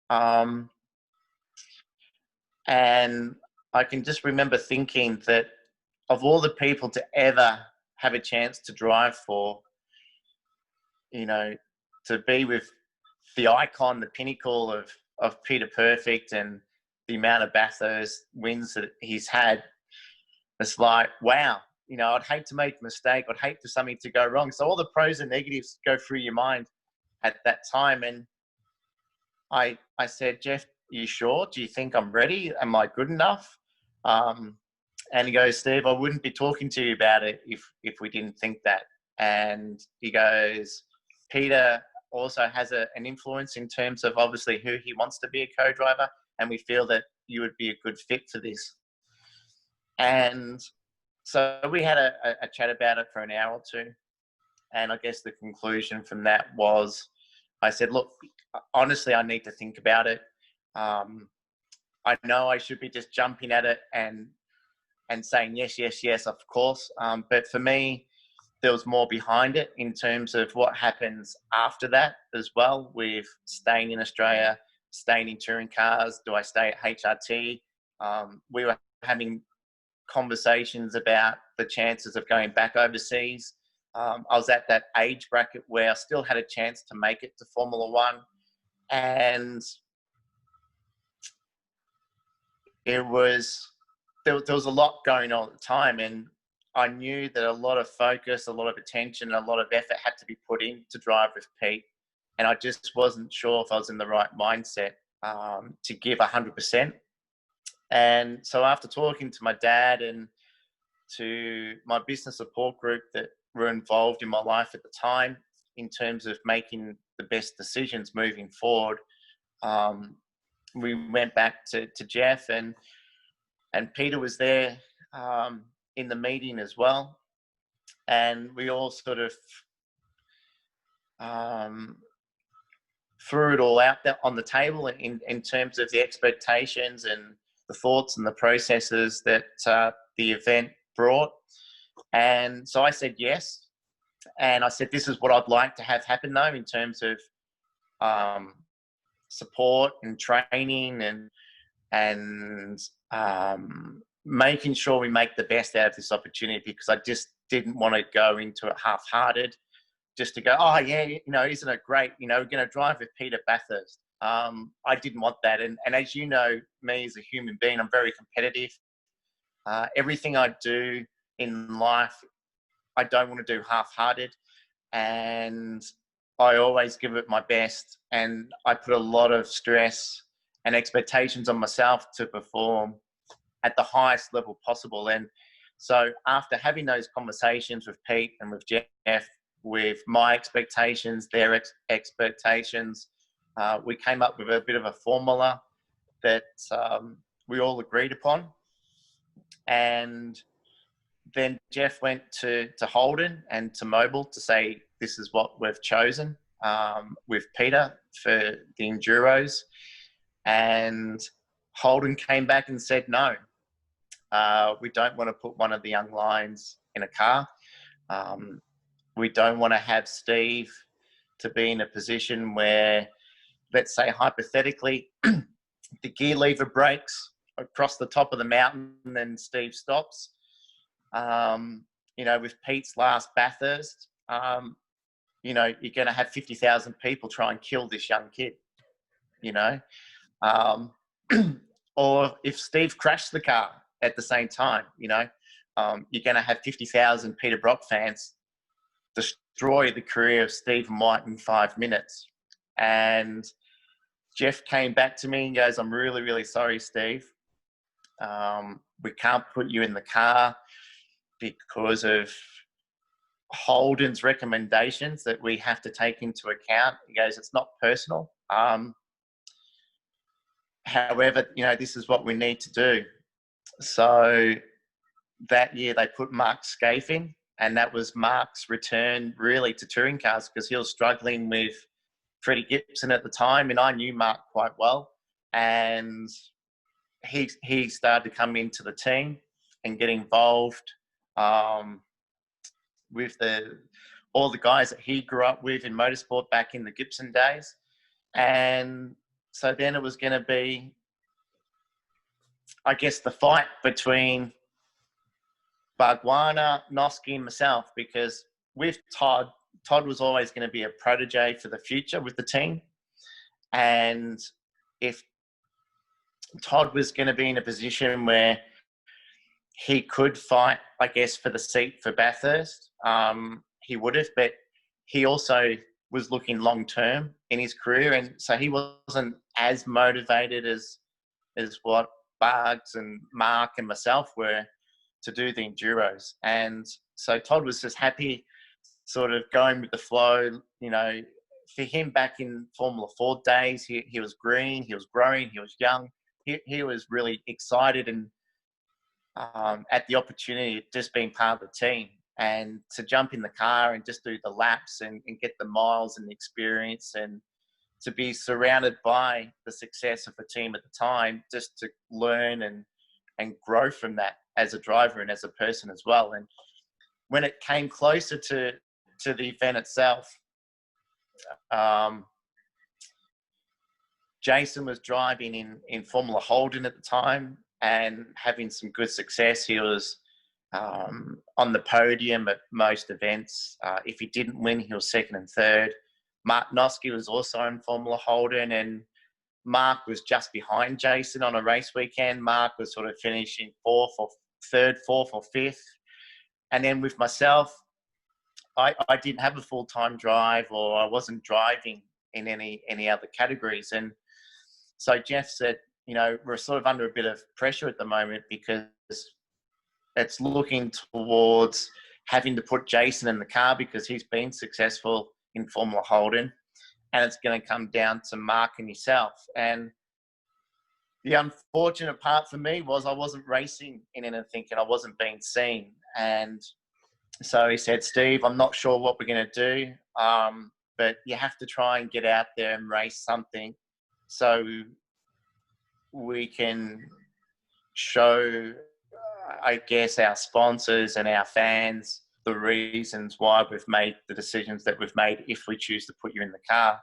And I can just remember thinking that of all the people to ever have a chance to drive for, to be with the icon, the pinnacle of Peter Perfect, and the amount of Bathurst wins that he's had, it's like, wow, I'd hate to make a mistake. I'd hate for something to go wrong. So all the pros and negatives go through your mind at that time. And I said, Jeff, are you sure? Do you think I'm ready? Am I good enough? And he goes, Steve, I wouldn't be talking to you about it if we didn't think that. And he goes, Peter also has an influence in terms of obviously who he wants to be a co-driver, and we feel that you would be a good fit for this. And so we had a chat about it for an hour or two. And I guess the conclusion from that was, I said, look, honestly, I need to think about it. I know I should be just jumping at it and saying yes, of course. But for me, there was more behind it in terms of what happens after that as well, with staying in Australia, staying in touring cars. Do I stay at HRT? We were having conversations about the chances of going back overseas. I was at that age bracket where I still had a chance to make it to Formula One, and it was there was a lot going on at the time, and I knew that a lot of focus, a lot of attention, a lot of effort had to be put in to drive with Pete, and I just wasn't sure if I was in the right mindset to give 100%. And so after talking to my dad and to my business support group that were involved in my life at the time in terms of making the best decisions moving forward, we went back to Jeff, and Peter was there in the meeting as well. And we all sort of threw it all out there on the table in terms of the expectations and the thoughts and the processes that the event brought. And so I said yes. And I said, this is what I'd like to have happen though, in terms of support and training and making sure we make the best out of this opportunity, because I just didn't want to go into it half-hearted, just to go, oh yeah, you know, isn't it great? You know, we're going to drive with Peter Bathurst. I didn't want that. And as you know, me as a human being, I'm very competitive. Everything I do in life, I don't want to do half-hearted. And I always give it my best. And I put a lot of stress and expectations on myself to perform at the highest level possible. And so after having those conversations with Pete and with Jeff, with my expectations, their expectations, we came up with a bit of a formula that we all agreed upon. And then Jeff went to Holden and to Mobil to say, this is what we've chosen with Peter for the Enduros. And Holden came back and said, no, we don't want to put one of the young lions in a car. We don't want to have Steve to be in a position where, let's say hypothetically, the gear lever breaks across the top of the mountain and Steve stops. You know, with Pete's last Bathurst, you know, you're going to have 50,000 people try and kill this young kid, you know. Or if Steve crashed the car at the same time, you know, you're going to have 50,000 Peter Brock fans destroy the career of Stephen White in 5 minutes. And Jeff came back to me and goes, I'm really, really sorry, Steve. We can't put you in the car because of Holden's recommendations that we have to take into account. He goes, it's not personal. However, you know, this is what we need to do. So that year they put Mark Scaife in, and that was Mark's return really to touring cars, because he was struggling with Freddie Gibson at the time, and I knew Mark quite well. And he started to come into the team and get involved with all the guys that he grew up with in motorsport back in the Gibson days. And so then it was going to be, I guess, the fight between Bargwanna, Noski and myself, because with Todd was always going to be a protege for the future with the team. And if Todd was going to be in a position where he could fight, I guess, for the seat for Bathurst, he would have, but he also was looking long-term in his career. And so he wasn't as motivated as what Bargs and Mark and myself were to do the Enduros. And so Todd was just happy sort of going with the flow. You know, for him back in Formula Ford days, he was green, he was growing, he was young. He was really excited and at the opportunity of just being part of the team, and to jump in the car and just do the laps and get the miles and the experience, and to be surrounded by the success of the team at the time, just to learn and grow from that as a driver and as a person as well. And when it came closer to the event itself, Jason was driving in Formula Holden at the time. and having some good success. He was on the podium at most events. If he didn't win, he was second and third. Mark Noske was also in Formula Holden, and Mark was just behind Jason on a race weekend. Mark was sort of finishing fourth or fifth. And then with myself, I didn't have a full-time drive, or I wasn't driving in any other categories. And so Jeff said, we're sort of under a bit of pressure at the moment, because it's looking towards having to put Jason in the car because he's been successful in Formula Holden, and it's going to come down to Mark and yourself. And the unfortunate part for me was I wasn't racing in anything, and I wasn't being seen. And so he said, Steve, I'm not sure what we're going to do, but you have to try and get out there and race something so we can show, I guess, our sponsors and our fans the reasons why we've made the decisions that we've made if we choose to put you in the car.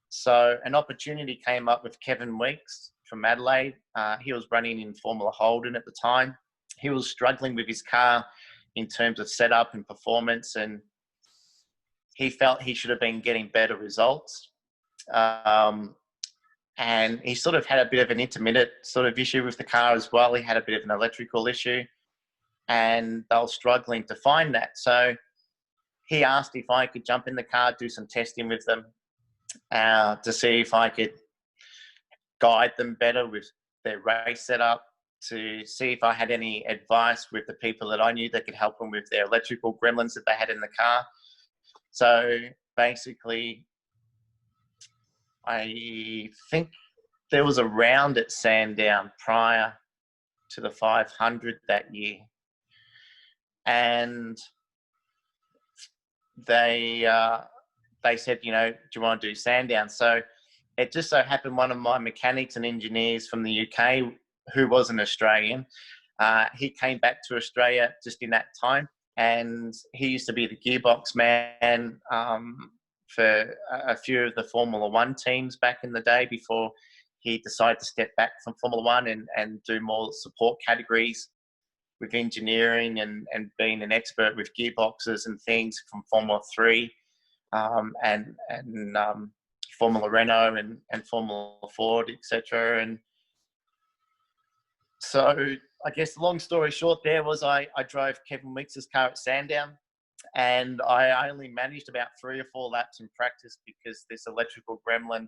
So an opportunity came up with Kevin Weeks from Adelaide. He was running in Formula Holden at the time. He was struggling with his car in terms of setup and performance, and he felt he should have been getting better results. And he sort of had a bit of an intermittent sort of issue with the car as well. He had a bit of an electrical issue, and they were struggling to find that. So he asked if I could jump in the car, do some testing with them, to see if I could guide them better with their race setup, to see if I had any advice with the people that I knew that could help them with their electrical gremlins that they had in the car. So basically, I think there was a round at Sandown prior to the 500 that year, and they said, do you want to do Sandown? So it just so happened one of my mechanics and engineers from the UK, who was an Australian, he came back to Australia just in that time, and he used to be the gearbox man for a few of the Formula One teams back in the day, before he decided to step back from Formula One and do more support categories with engineering and being an expert with gearboxes and things from Formula 3 and Formula Renault and Formula Ford, etc. And so I guess the long story short there was I drove Kevin Weeks' car at Sandown, and I only managed about 3 or 4 laps in practice because this electrical gremlin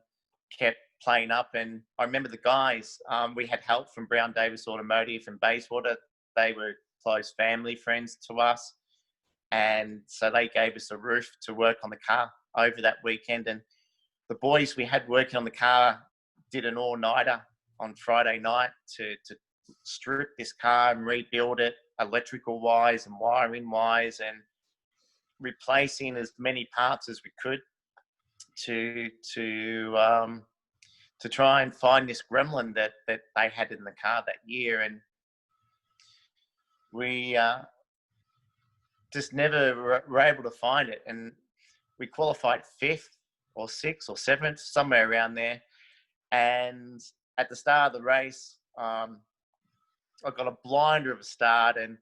kept playing up. And I remember the guys, we had help from Brown Davis Automotive and Bayswater. They were close family friends to us. And so they gave us a roof to work on the car over that weekend. And the boys we had working on the car did an all-nighter on Friday night to strip this car and rebuild it electrical-wise and wiring-wise, and replacing as many parts as we could to try and find this gremlin that they had in the car that year. And we just never were able to find it. And we qualified 5th or 6th or 7th, somewhere around there. And at the start of the race, I got a blinder of a start, and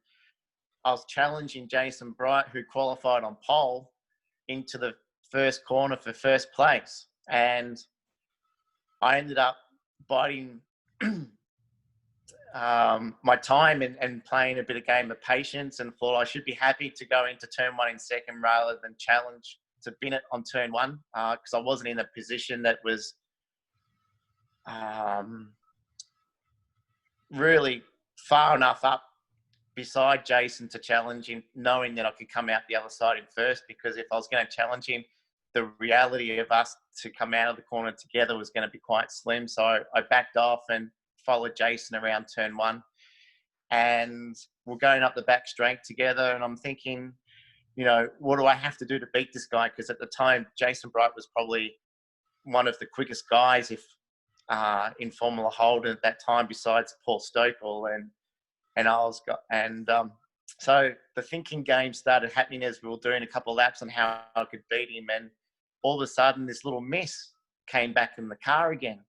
I was challenging Jason Bright, who qualified on pole, into the first corner for first place. And I ended up biding my time and playing a bit of game of patience, and thought I should be happy to go into turn 1 in second rather than challenge to bin it on turn 1, because I wasn't in a position that was really far enough up beside Jason to challenge him, knowing that I could come out the other side in first. Because if I was going to challenge him, the reality of us to come out of the corner together was going to be quite slim. So I backed off and followed Jason around turn 1, and we're going up the back straight together. And I'm thinking, what do I have to do to beat this guy? Because at the time, Jason Bright was probably one of the quickest guys in Formula Holden at that time, besides Paul Stokell so the thinking game started happening as we were doing a couple of laps on how I could beat him. And all of a sudden, this little miss came back in the car again.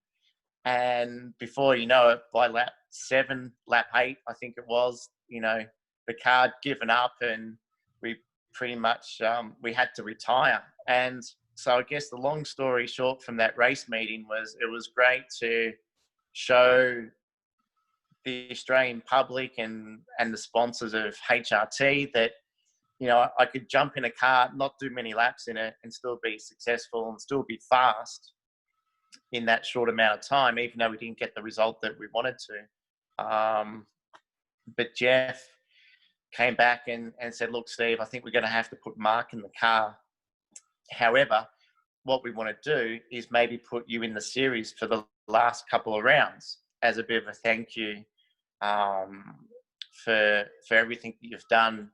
And before you know it, by lap 7, lap 8, I think it was, the car had given up, and we pretty much we had to retire. And so I guess the long story short from that race meeting was it was great to show the Australian public and the sponsors of HRT that, I could jump in a car, not do many laps in it, and still be successful and still be fast in that short amount of time, even though we didn't get the result that we wanted to. But Jeff came back and said, look, Steve, I think we're going to have to put Mark in the car. However, what we want to do is maybe put you in the series for the last couple of rounds as a bit of a thank you for everything that you've done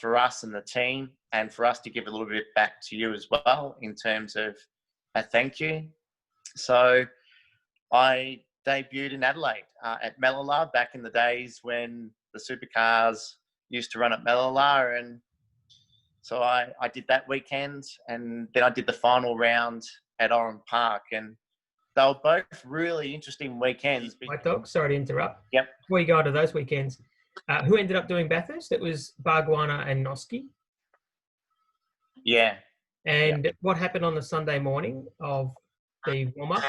for us and the team, and for us to give a little bit back to you as well in terms of a thank you. So I debuted in Adelaide at Melilla back in the days when the supercars used to run at Melilla, and so I did that weekend, and then I did the final round at Oran Park, and they were both really interesting weekends. Right, Doc, sorry to interrupt. Yep. Before you go to those weekends, who ended up doing Bathurst? It was Bargwanna and Noski. Yeah. And what happened on the Sunday morning of the warm-up?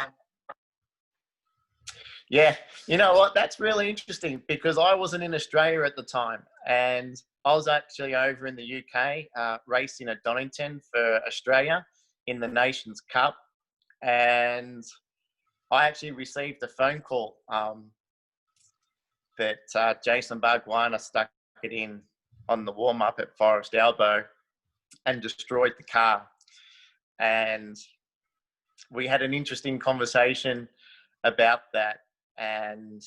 Yeah, you know what? That's really interesting because I wasn't in Australia at the time, and I was actually over in the UK racing at Donington for Australia in the Nations Cup, and I actually received a phone call that Jason Bargwanna stuck it in on the warm-up at Forest Elbow and destroyed the car. And we had an interesting conversation about that. And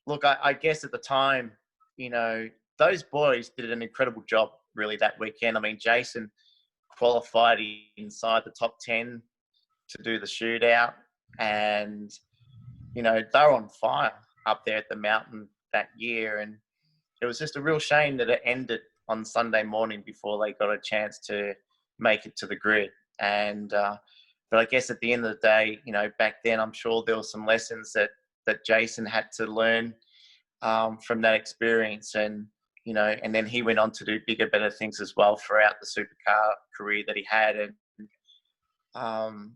look, I guess at the time, those boys did an incredible job really that weekend. I mean, Jason qualified inside the top 10 to do the shootout, and, they were on fire up there at the mountain that year. And it was just a real shame that it ended on Sunday morning before they got a chance to make it to the grid. And, but I guess at the end of the day, back then, I'm sure there were some lessons that Jason had to learn from that experience. And, and then he went on to do bigger, better things as well throughout the supercar career that he had. And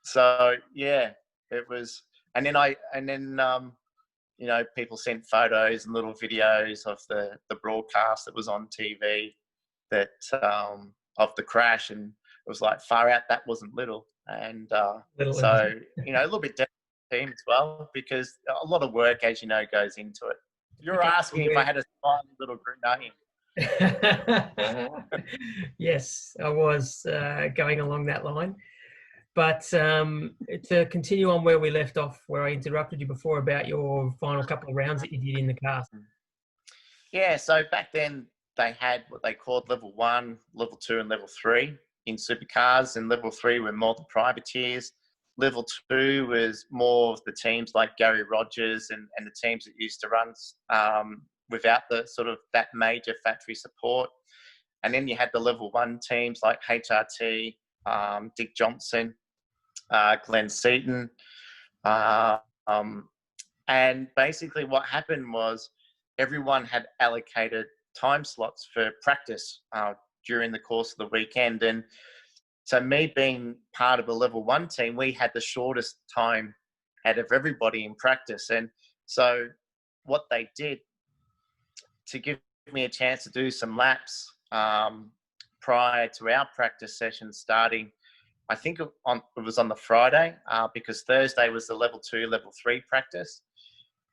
so, yeah, it was, and then people sent photos and little videos of the broadcast that was on TV that of the crash, and it was like, far out, that wasn't little. And so, a little bit different team as well, because a lot of work, as you know, goes into it. You're asking if I had a tiny little group name. Yes, I was going along that line. But to continue on where we left off, where I interrupted you before about your final couple of rounds that you did in the car. Yeah, so back then they had what they called level 1, level 2 and level 3 in supercars, and level 3 were more the privateers. Level 2 was more of the teams like Gary Rogers and the teams that used to run without the sort of that major factory support. And then you had the level 1 teams like HRT, Dick Johnson, Glenn Seaton. And basically what happened was everyone had allocated time slots for practice during the course of the weekend. And so me being part of a level 1 team, we had the shortest time out of everybody in practice. And so what they did to give me a chance to do some laps prior to our practice session starting, I think it was on the Friday, because Thursday was the level 2, level 3 practice.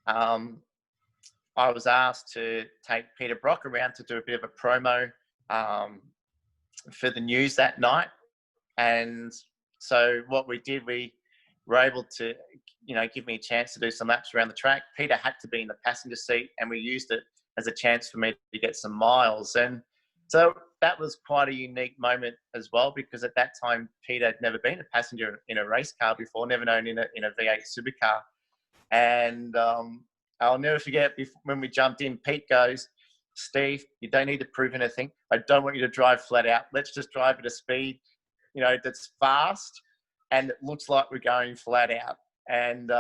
I was asked to take Peter Brock around to do a bit of a promo for the news that night. And so what we did, we were able to, give me a chance to do some laps around the track. Peter had to be in the passenger seat, and we used it as a chance for me to get some miles. And so that was quite a unique moment as well, because at that time, Peter had never been a passenger in a race car before, never known in a V8 supercar. And I'll never forget when we jumped in, Pete goes, "Steve, you don't need to prove anything. I don't want you to drive flat out. Let's just drive at a speed, that's fast, and it looks like we're going flat out." And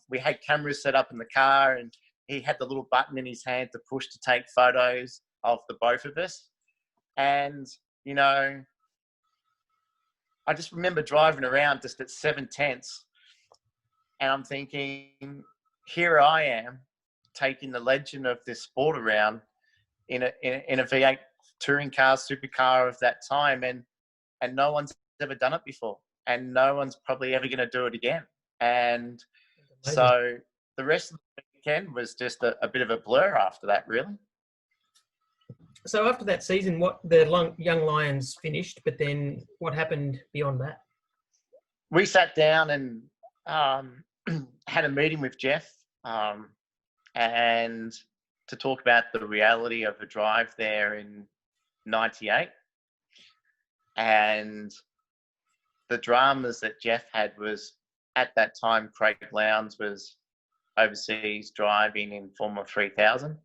we had cameras set up in the car, and he had the little button in his hand to push to take photos of the both of us. And, you know, I just remember driving around just at 7/10, and I'm thinking, here I am taking the legend of this sport around in a V8 touring car, supercar of that time, and no one's ever done it before, and no one's probably ever going to do it again. And so the rest of the weekend was just a bit of a blur after that, really. So after that season, what the Young Lions finished, but then what happened beyond that? We sat down and had a meeting with Jeff, and to talk about the reality of the drive there in '98, and the dramas that Jeff had was, at that time, Craig Lowndes was overseas driving in Formula 3000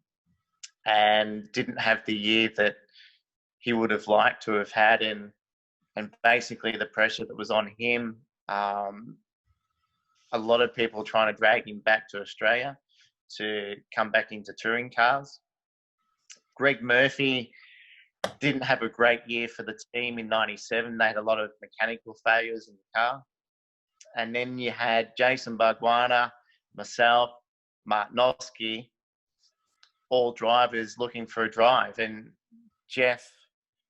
and didn't have the year that he would have liked to have had, and basically the pressure that was on him, a lot of people trying to drag him back to Australia to come back into touring cars. Greg Murphy didn't have a great year for the team in '97. They had a lot of mechanical failures in the car. And then you had Jason Bargwanna, myself, Martinoski, all drivers looking for a drive. And Jeff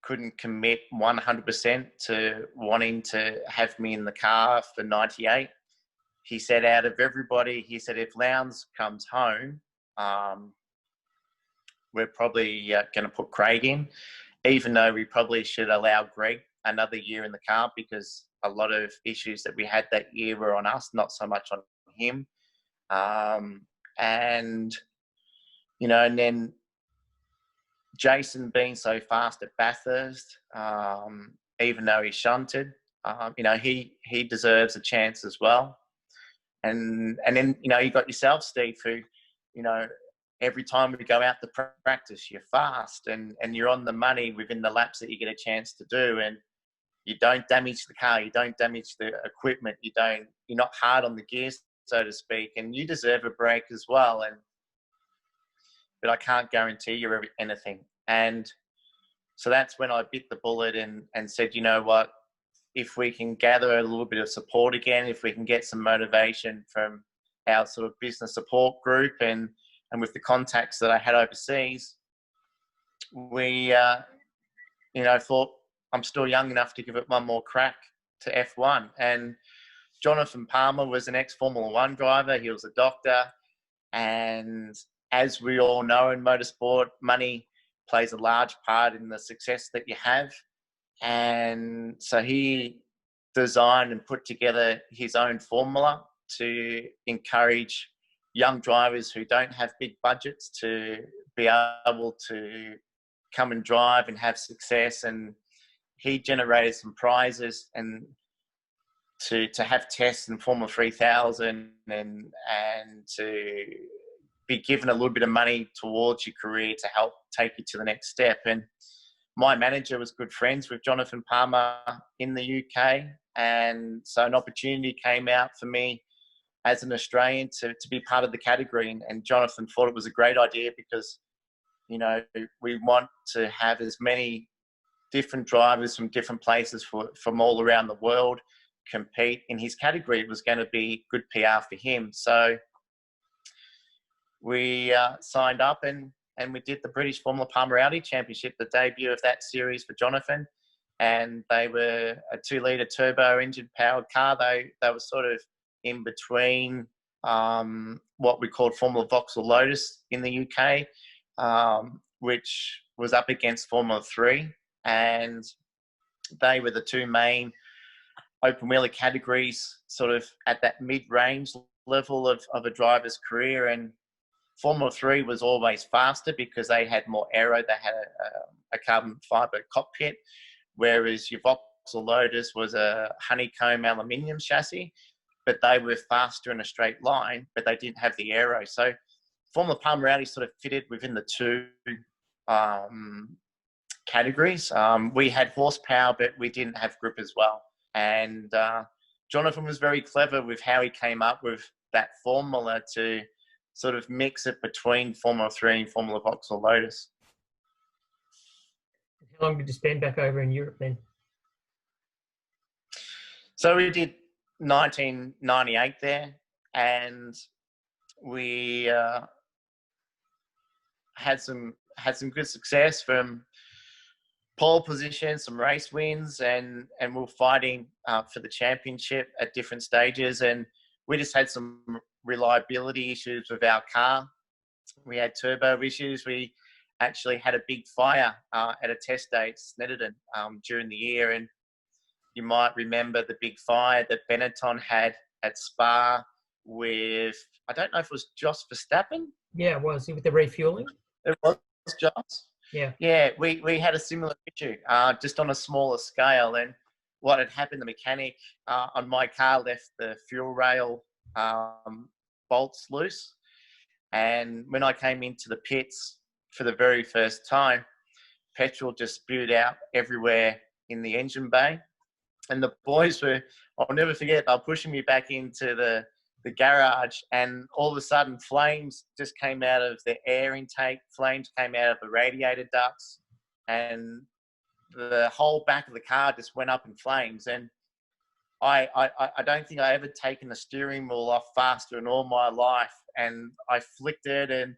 couldn't commit 100% to wanting to have me in the car for '98. He said, out of everybody, he said, if Lowndes comes home, we're probably going to put Craig in, even though we probably should allow Greg another year in the car, because a lot of issues that we had that year were on us, not so much on him. And, you know, and then Jason being so fast at Bathurst, even though he shunted, you know, he deserves a chance as well. And then, you know, you got yourself, Steve, who, you know, every time we go out to practice, you're fast and you're on the money within the laps that you get a chance to do. And you don't damage the car, you don't damage the equipment, you're not hard on the gears, so to speak, and you deserve a break as well. But I can't guarantee you anything. And so that's when I bit the bullet and said, you know what, if we can gather a little bit of support again, if we can get some motivation from our sort of business support group and with the contacts that I had overseas, we, you know, thought I'm still young enough to give it one more crack to F1. And Jonathan Palmer was an ex-Formula One driver. He was a doctor. And as we all know in motorsport, money plays a large part in the success that you have. And so he designed and put together his own formula to encourage young drivers who don't have big budgets to be able to come and drive and have success. And he generated some prizes and to have tests in Formula 3000 and to be given a little bit of money towards your career to help take you to the next step. And my manager was good friends with Jonathan Palmer in the UK. And so an opportunity came out for me as an Australian to be part of the category. And Jonathan thought it was a great idea because, you know, we want to have as many different drivers from different places from all around the world compete in his category. It was going to be good PR for him. So we signed up and we did the British Formula Palmer Audi Championship, the debut of that series for Jonathan. And they were a 2-litre turbo engine powered car. They were sort of in between what we called Formula Vauxhall Lotus in the UK, which was up against Formula 3. And they were the two main open wheeler categories sort of at that mid-range level of a driver's career. And Formula 3 was always faster because they had more aero. They had a carbon fibre cockpit, whereas your Vauxhall Lotus was a honeycomb aluminium chassis, but they were faster in a straight line, but they didn't have the aero. So Formula Palmer Audi sort of fitted within the two categories. We had horsepower, but we didn't have grip as well. And Jonathan was very clever with how he came up with that formula to sort of mix it between Formula 3 and Formula Vauxhall Lotus. How long did you spend back over in Europe then? So we did 1998 there, and we had some good success from pole position, some race wins, and we were fighting for the championship at different stages. And we just had some reliability issues with our car. We had turbo issues. We actually had a big fire at a test day at Snetterton during the year. And you might remember the big fire that Benetton had at Spa with, I don't know if it was Jos Verstappen. Yeah, it was. With the refueling? It was Jos. Yeah. Yeah, we had a similar issue, just on a smaller scale. And what had happened, the mechanic on my car left the fuel rail bolts loose. And when I came into the pits for the very first time, petrol just spewed out everywhere in the engine bay. And the boys were, I'll never forget, they were pushing me back into the garage, and all of a sudden flames just came out of the air intake, flames came out of the radiator ducts, and the whole back of the car just went up in flames. And I don't think I ever taken the steering wheel off faster in all my life, and I flicked it and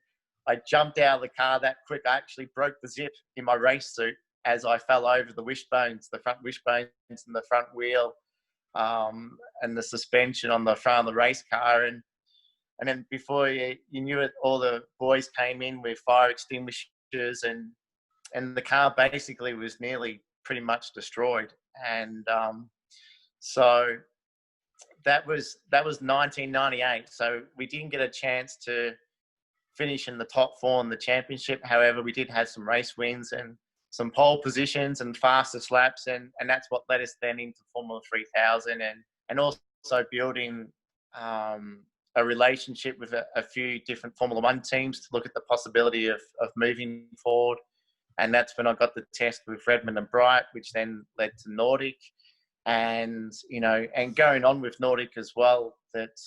I jumped out of the car that quick. I actually broke the zip in my race suit as I fell over the wishbones, the front wishbones and the front wheel, and the suspension on the front of the race car. And then before you knew it, all the boys came in with fire extinguishers, and the car basically was nearly pretty much destroyed. And so that was 1998. So we didn't get a chance to finish in the top four in the championship. However, we did have some race wins and some pole positions and fastest laps, and that's what led us then into Formula 3000 and also building a relationship with a few different Formula 1 teams to look at the possibility of moving forward. And that's when I got the test with Redmond and Bright, which then led to Nordic. And, and going on with Nordic as well, that,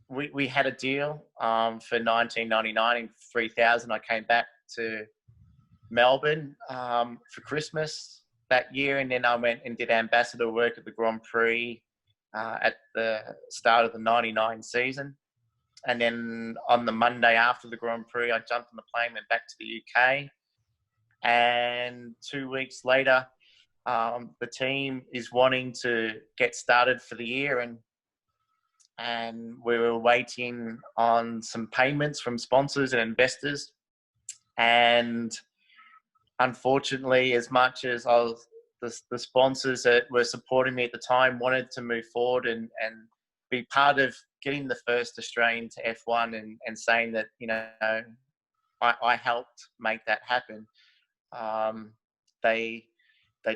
we had a deal for 1999 in 3000. I came back to Melbourne for Christmas that year, and then I went and did ambassador work at the Grand Prix at the start of the 99 season. And then on the Monday after the Grand Prix, I jumped on the plane, went back to the UK. And 2 weeks later, the team is wanting to get started for the year, and we were waiting on some payments from sponsors and investors. And unfortunately, as much as the sponsors that were supporting me at the time wanted to move forward and be part of getting the first Australian to F1 and saying that, I helped make that happen, they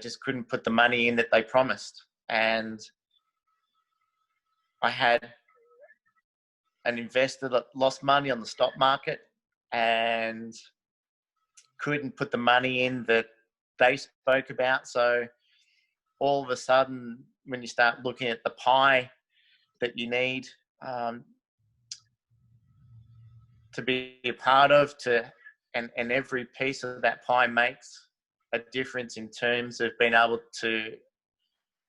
just couldn't put the money in that they promised. And I had an investor that lost money on the stock market and couldn't put the money in that they spoke about. So all of a sudden, when you start looking at the pie that you need to be a part of, and every piece of that pie makes a difference in terms of being able to,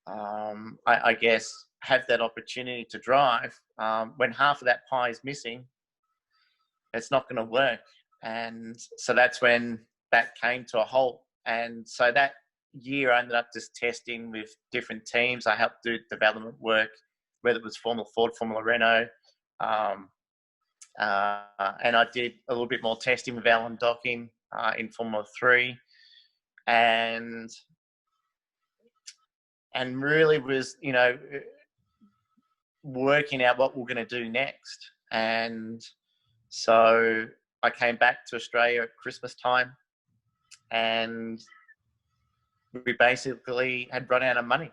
I guess, have that opportunity to drive. When half of that pie is missing, it's not going to work. And so that's when that came to a halt. And so that year I ended up just testing with different teams. I helped do development work, whether it was Formula Ford, Formula Renault. And I did a little bit more testing with Alan Docking in Formula 3. And really was, working out what we're going to do next. And so I came back to Australia at Christmas time, and we basically had run out of money.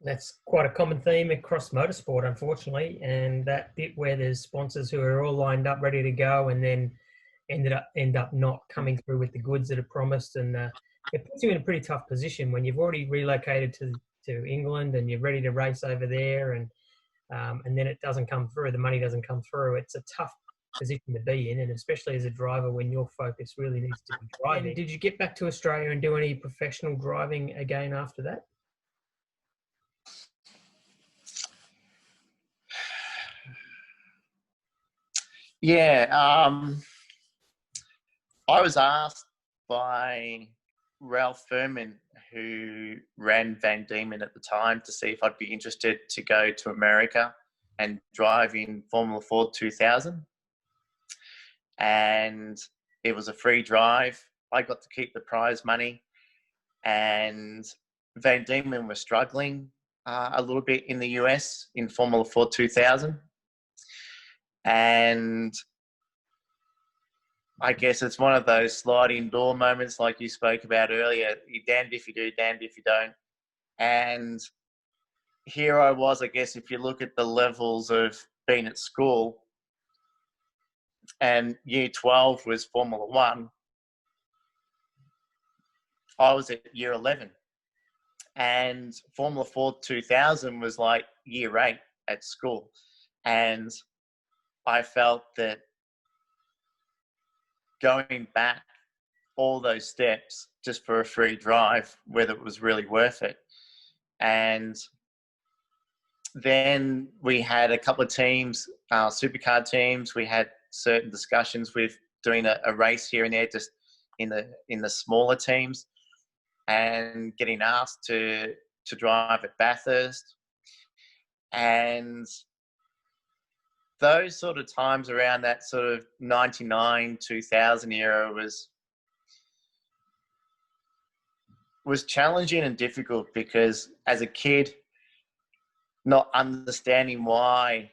That's quite a common theme across motorsport, unfortunately. And that bit where there's sponsors who are all lined up, ready to go, and then end up not coming through with the goods that are promised, and it puts you in a pretty tough position when you've already relocated to England and you're ready to race over there, and then it doesn't come through. The money doesn't come through. It's a tough position to be in, and especially as a driver when your focus really needs to be driving. And did you get back to Australia and do any professional driving again after that? Yeah, I was asked by Ralph Furman, who ran Van Diemen at the time, to see if I'd be interested to go to America and drive in Formula Ford 2000. And it was a free drive. I got to keep the prize money, and Van Diemen were struggling a little bit in the US in Formula Ford 2000. And I guess it's one of those sliding door moments like you spoke about earlier. You're damned if you do, damned if you don't. And here I was, I guess, if you look at the levels of being at school, and year 12 was Formula One, I was at year 11. And Formula Ford 2000 was like year 8 at school. And I felt that going back all those steps just for a free drive, whether it was really worth it. And then we had a couple of teams, supercar teams. We had certain discussions with doing a race here and there, just in the smaller teams, and getting asked to drive at Bathurst. And those sort of times around that sort of 99, 2000 era was challenging and difficult, because as a kid, not understanding why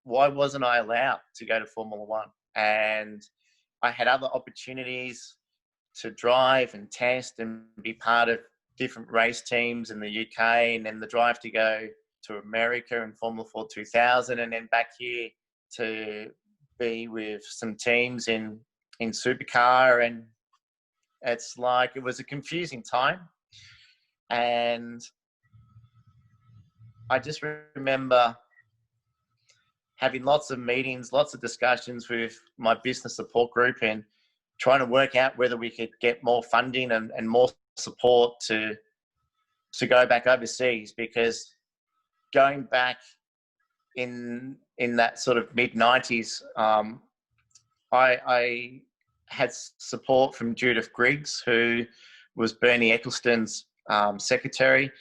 wasn't I allowed to go to Formula One? And I had other opportunities to drive and test and be part of different race teams in the UK, and then the drive to go to America in Formula Ford 2000, and then back here to be with some teams in supercar. And it's like, it was a confusing time. And I just remember having lots of meetings, lots of discussions with my business support group, and trying to work out whether we could get more funding and more support to go back overseas. Because going back in that sort of mid-90s, I had support from Judith Griggs, who was Bernie Ecclestone's secretary.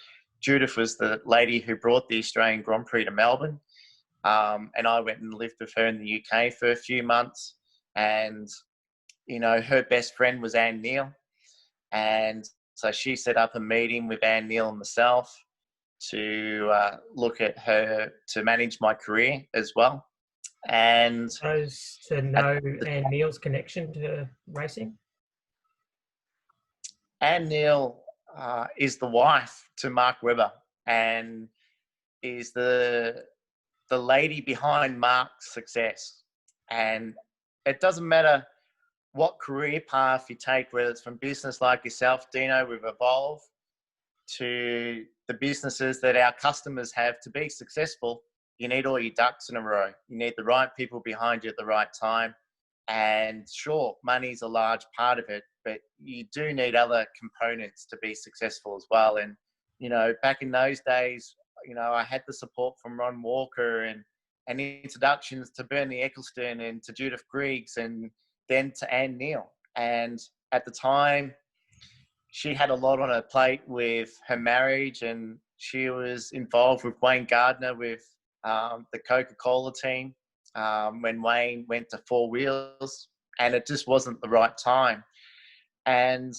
Judith was the lady who brought the Australian Grand Prix to Melbourne. And I went and lived with her in the UK for a few months. And, her best friend was Anne Neal. And so she set up a meeting with Anne Neal and myself to look at her to manage my career as well. And to know Anne Neal's connection to racing? Anne Neal is the wife to Mark Webber, and is the lady behind Mark's success. And it doesn't matter what career path you take, whether it's from business like yourself, Dino, with Evolve, to the businesses that our customers have. To be successful, you need all your ducks in a row. You need the right people behind you at the right time. And sure, money's a large part of it, but you do need other components to be successful as well. And, back in those days, I had the support from Ron Walker and introductions to Bernie Ecclestone and to Judith Griggs, and then to Anne Neal. And at the time, she had a lot on her plate with her marriage, and she was involved with Wayne Gardner with the Coca-Cola team when Wayne went to Four Wheels, and it just wasn't the right time. And,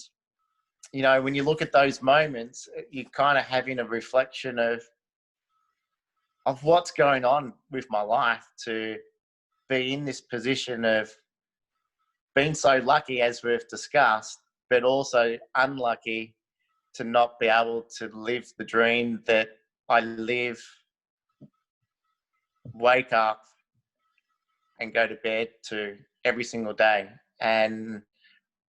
when you look at those moments, you're kind of having a reflection of what's going on with my life to be in this position of being so lucky, as we've discussed, but also unlucky to not be able to live the dream that I live, wake up and go to bed to every single day. And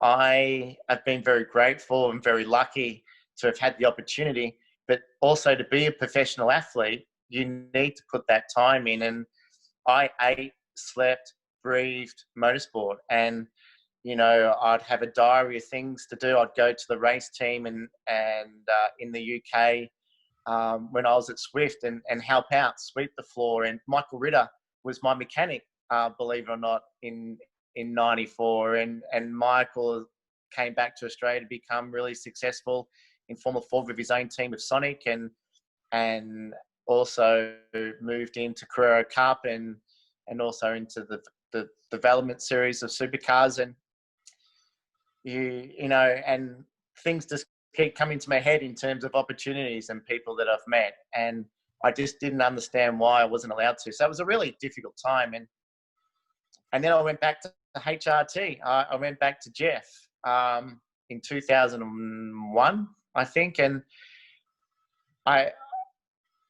I have been very grateful and very lucky to have had the opportunity, but also to be a professional athlete, you need to put that time in. And I ate, slept, breathed motorsport. And, you know, I'd have a diary of things to do. I'd go to the race team and in the UK when I was at Swift and help out, sweep the floor. And Michael Ritter was my mechanic, believe it or not, in '94. And Michael came back to Australia to become really successful in Formula 4 with his own team with Sonic, and also moved into Carrera Cup and also into the development series of supercars. And you know, and things just keep coming to my head in terms of opportunities and people that I've met, and I just didn't understand why I wasn't allowed to. So it was a really difficult time. And then I went back to HRT. I went back to Jeff in 2001, I think. And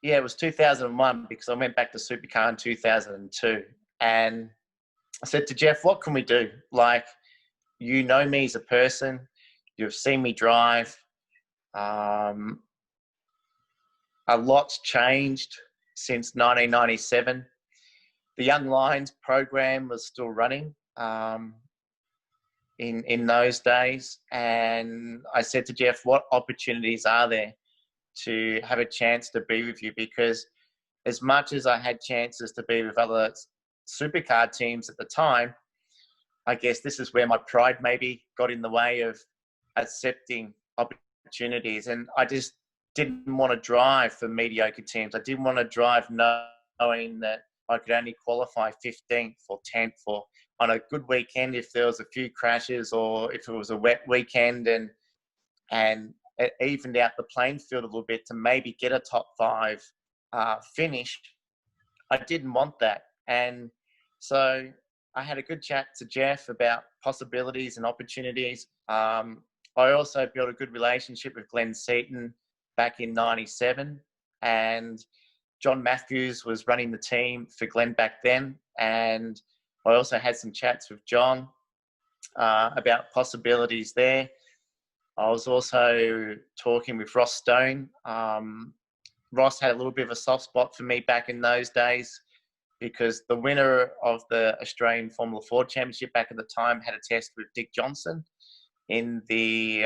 it was 2001 because I went back to Supercar in 2002. And I said to Jeff, what can we do? Like, you know me as a person. You've seen me drive. A lot's changed since 1997. The Young Lions program was still running in those days. And I said to Jeff, what opportunities are there to have a chance to be with you? Because as much as I had chances to be with other supercar teams at the time, I guess this is where my pride maybe got in the way of accepting opportunities. And I just didn't want to drive for mediocre teams. I didn't want to drive knowing that I could only qualify 15th or 10th, or on a good weekend if there was a few crashes, or if it was a wet weekend and it evened out the playing field a little bit to maybe get a top 5 finish. I didn't want that. And so I had a good chat to Jeff about possibilities and opportunities. I also built a good relationship with Glenn Seaton back in '97, and John Matthews was running the team for Glenn back then. And I also had some chats with John about possibilities there. I was also talking with Ross Stone. Ross had a little bit of a soft spot for me back in those days because the winner of the Australian Formula 4 Championship back at the time had a test with Dick Johnson in the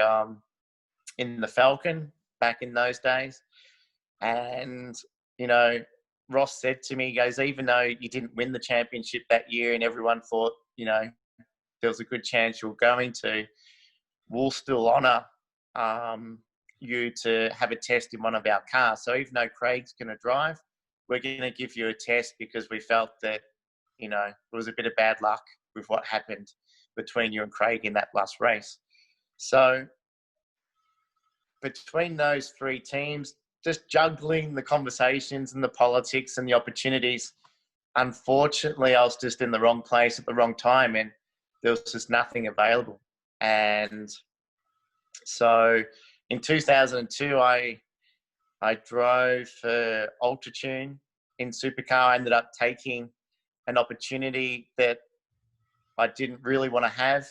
Falcon back in those days. And, you know, Ross said to me, he goes, even though you didn't win the championship that year and everyone thought, you know, there was a good chance you were going to, we'll still honour you to have a test in one of our cars. So even though Craig's going to drive, we're going to give you a test because we felt that, you know, there was a bit of bad luck with what happened between you and Craig in that last race. So between those 3 teams, just juggling the conversations and the politics and the opportunities, unfortunately, I was just in the wrong place at the wrong time and there was just nothing available. And so in 2002, I drove for Ultratune in Supercar. I ended up taking an opportunity that I didn't really want to have.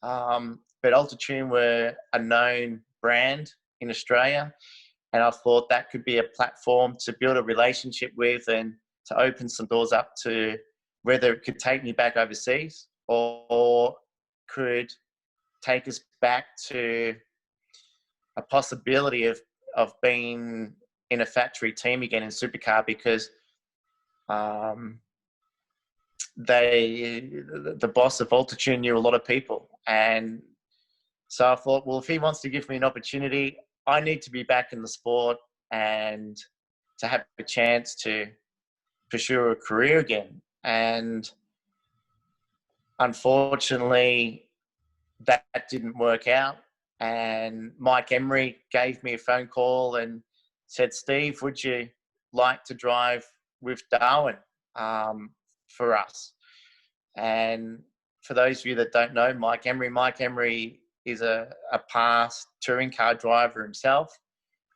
But Ultratune were a known brand in Australia. And I thought that could be a platform to build a relationship with and to open some doors up to whether it could take me back overseas or could take us back to a possibility of being in a factory team again in Supercar, because the boss of Ultratune knew a lot of people. And so I thought, well, if he wants to give me an opportunity, I need to be back in the sport and to have a chance to pursue a career again. And unfortunately, that didn't work out. And Mike Emery gave me a phone call and said, Steve, would you like to drive with Darwin for us? And for those of you that don't know Mike Emery is a past touring car driver himself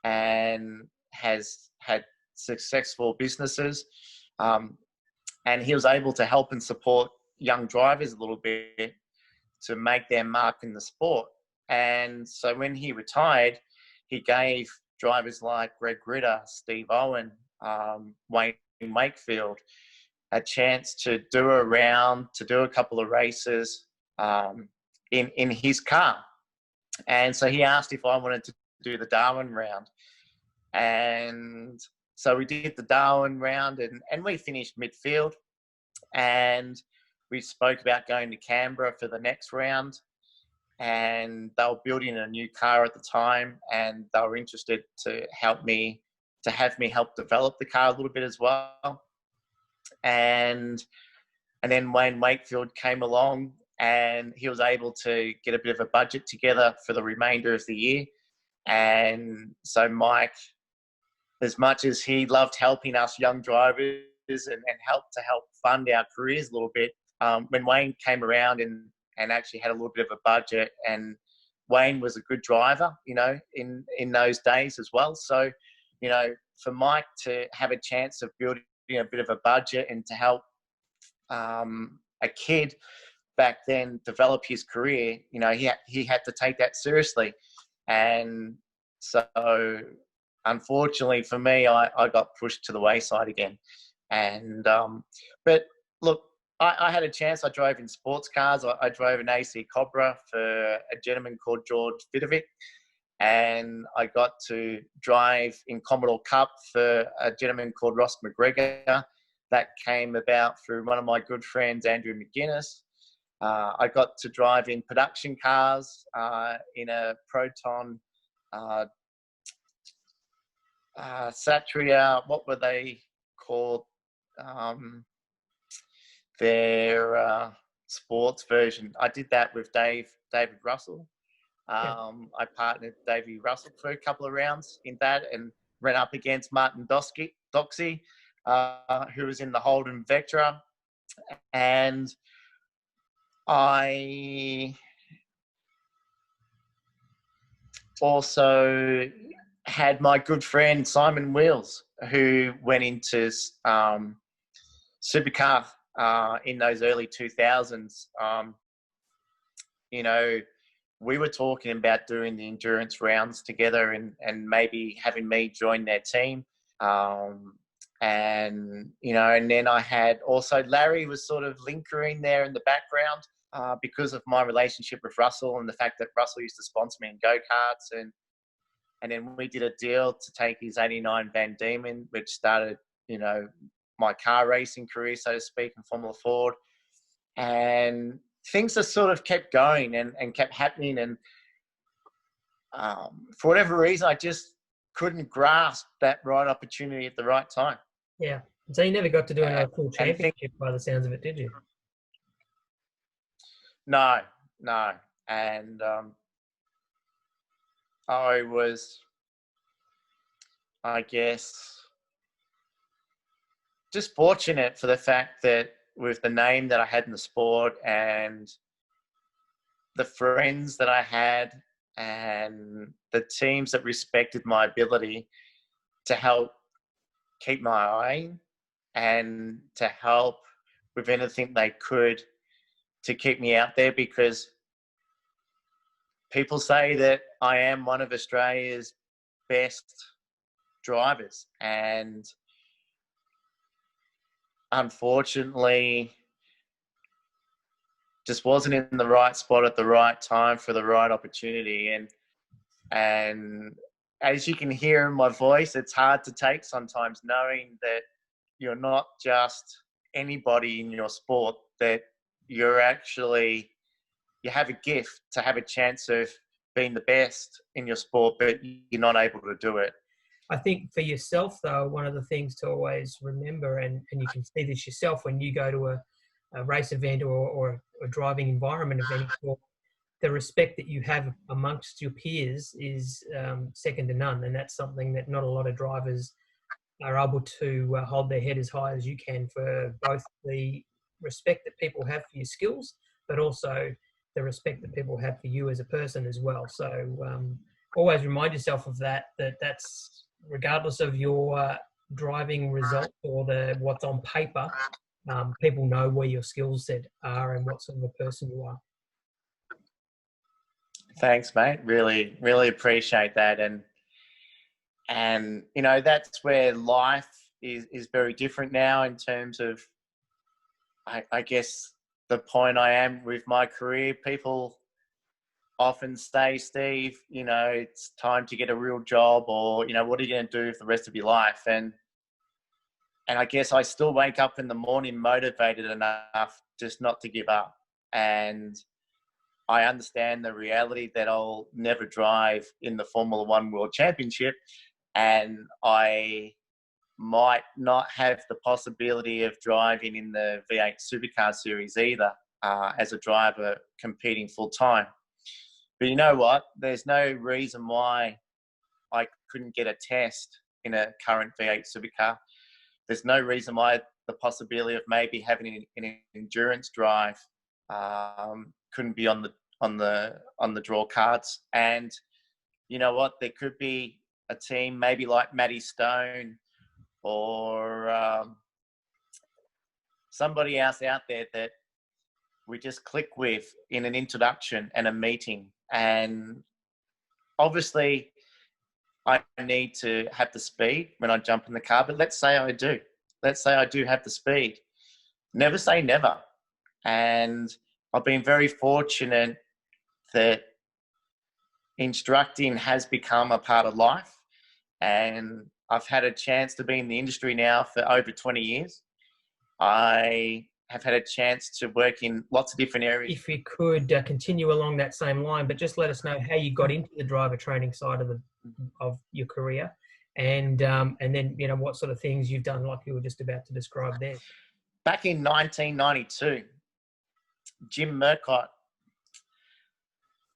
and has had successful businesses. And he was able to help and support young drivers a little bit to make their mark in the sport. And so when he retired, he gave drivers like Greg Ritter, Steve Owen, Wayne Wakefield a chance to do a round, to do a couple of races in his car. And so he asked if I wanted to do the Darwin round. And so we did the Darwin round, and we finished midfield. And we spoke about going to Canberra for the next round. And they were building a new car at the time, and they were interested to have me help develop the car a little bit as well. And then Wayne Wakefield came along, and he was able to get a bit of a budget together for the remainder of the year. And so Mike, as much as he loved helping us young drivers and help fund our careers a little bit, when Wayne came around and actually had a little bit of a budget, and Wayne was a good driver, in those days as well. So, for Mike to have a chance of building a bit of a budget and to help a kid back then develop his career, he had to take that seriously. And so unfortunately for me, I got pushed to the wayside again. And but look, I had a chance. I drove in sports cars. I drove an AC Cobra for a gentleman called George Vidovic. And I got to drive in Commodore Cup for a gentleman called Ross McGregor. That came about through one of my good friends, Andrew McGuinness. I got to drive in production cars in a Proton Satria. What were they called? Their sports version. I did that with David Russell. I partnered Davey Russell for a couple of rounds in that, and ran up against Martin Doxey, who was in the Holden Vectra. And I also had my good friend Simon Wheels, who went into supercar in those early 2000s. We were talking about doing the endurance rounds together and maybe having me join their team. And then I had also Larry was sort of linkering there in the background because of my relationship with Russell and the fact that Russell used to sponsor me in go-karts. And then we did a deal to take his 89 Van Diemen, which started, my car racing career, so to speak, in Formula Ford. And things just sort of kept going and kept happening. And for whatever reason, I just couldn't grasp that right opportunity at the right time. Yeah. So you never got to do another full championship by the sounds of it, did you? No. And I was, I guess, just fortunate for the fact that with the name that I had in the sport and the friends that I had and the teams that respected my ability to help keep my eye and to help with anything they could to keep me out there, because people say that I am one of Australia's best drivers, and unfortunately just wasn't in the right spot at the right time for the right opportunity. And as you can hear in my voice, it's hard to take sometimes, knowing that you're not just anybody in your sport, that you have a gift to have a chance of being the best in your sport, but you're not able to do it. I think for yourself, though, one of the things to always remember, and you can see this yourself when you go to a race event or a driving environment of any sort, the respect that you have amongst your peers is second to none. And that's something that not a lot of drivers are able to hold their head as high as you can, for both the respect that people have for your skills, but also the respect that people have for you as a person as well. So always remind yourself of that's regardless of your driving result or what's on paper, people know where your skill set are and what sort of a person you are. Thanks, mate. Really, really appreciate that. And you know, that's where life is very different now in terms of, I guess, the point I am with my career. People often say, Steve, you know, it's time to get a real job, or, you know, what are you going to do for the rest of your life? And I guess I still wake up in the morning motivated enough just not to give up. And I understand the reality that I'll never drive in the Formula One World Championship, and I might not have the possibility of driving in the V8 Supercar Series either, as a driver competing full time. But you know what? There's no reason why I couldn't get a test in a current V8 Supercar. There's no reason why the possibility of maybe having an endurance drive couldn't be on the draw cards. And you know what? There could be a team maybe like Matty Stone or somebody else out there that we just click with in an introduction and a meeting. And obviously, I need to have the speed when I jump in the car, but let's say I do. Let's say I do have the speed. Never say never. And I've been very fortunate that instructing has become a part of life. And I've had a chance to be in the industry now for over 20 years. I have had a chance to work in lots of different areas. If you could continue along that same line, but just let us know how you got into the driver training side of your career, and then, you know, what sort of things you've done, like you were just about to describe there. Back in 1992, Jim Murcott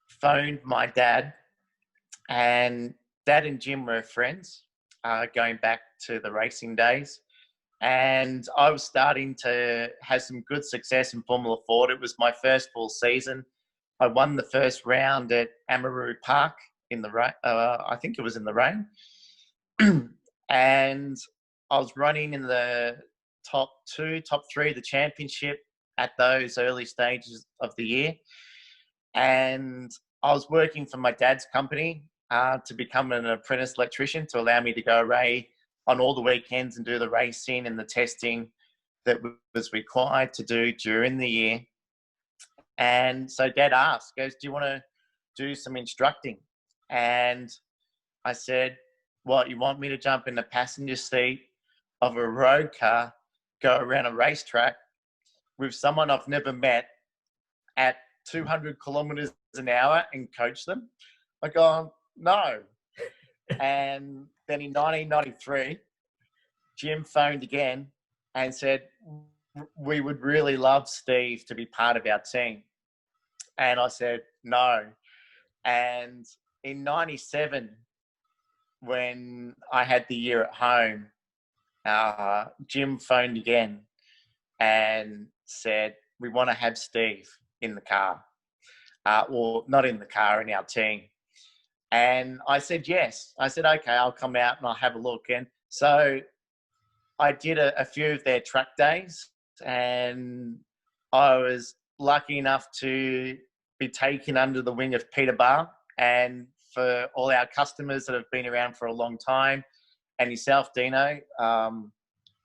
phoned my dad, and Dad and Jim were friends, going back to the racing days. And I was starting to have some good success in Formula Ford. It was my first full season. I won the first round at Amaroo Park in the rain. I think it was in the rain. And I was running in the top 3 of the championship at those early stages of the year. And I was working for my dad's company to become an apprentice electrician to allow me to go away on all the weekends and do the racing and the testing that was required to do during the year. And so Dad asked, goes, do you want to do some instructing? And I said, what, you want me to jump in the passenger seat of a road car, go around a racetrack with someone I've never met at 200 kilometers an hour and coach them? I go, no. And then in 1993, Jim phoned again and said, we would really love Steve to be part of our team. And I said, no. And in 97, when I had the year at home, Jim phoned again and said, we want to have Steve in the car. Or not in the car, in our team. And I said, yes. I said, okay, I'll come out and I'll have a look. And so I did a few of their track days, and I was lucky enough to be taken under the wing of Peter Barr. And for all our customers that have been around for a long time, and yourself, Dino,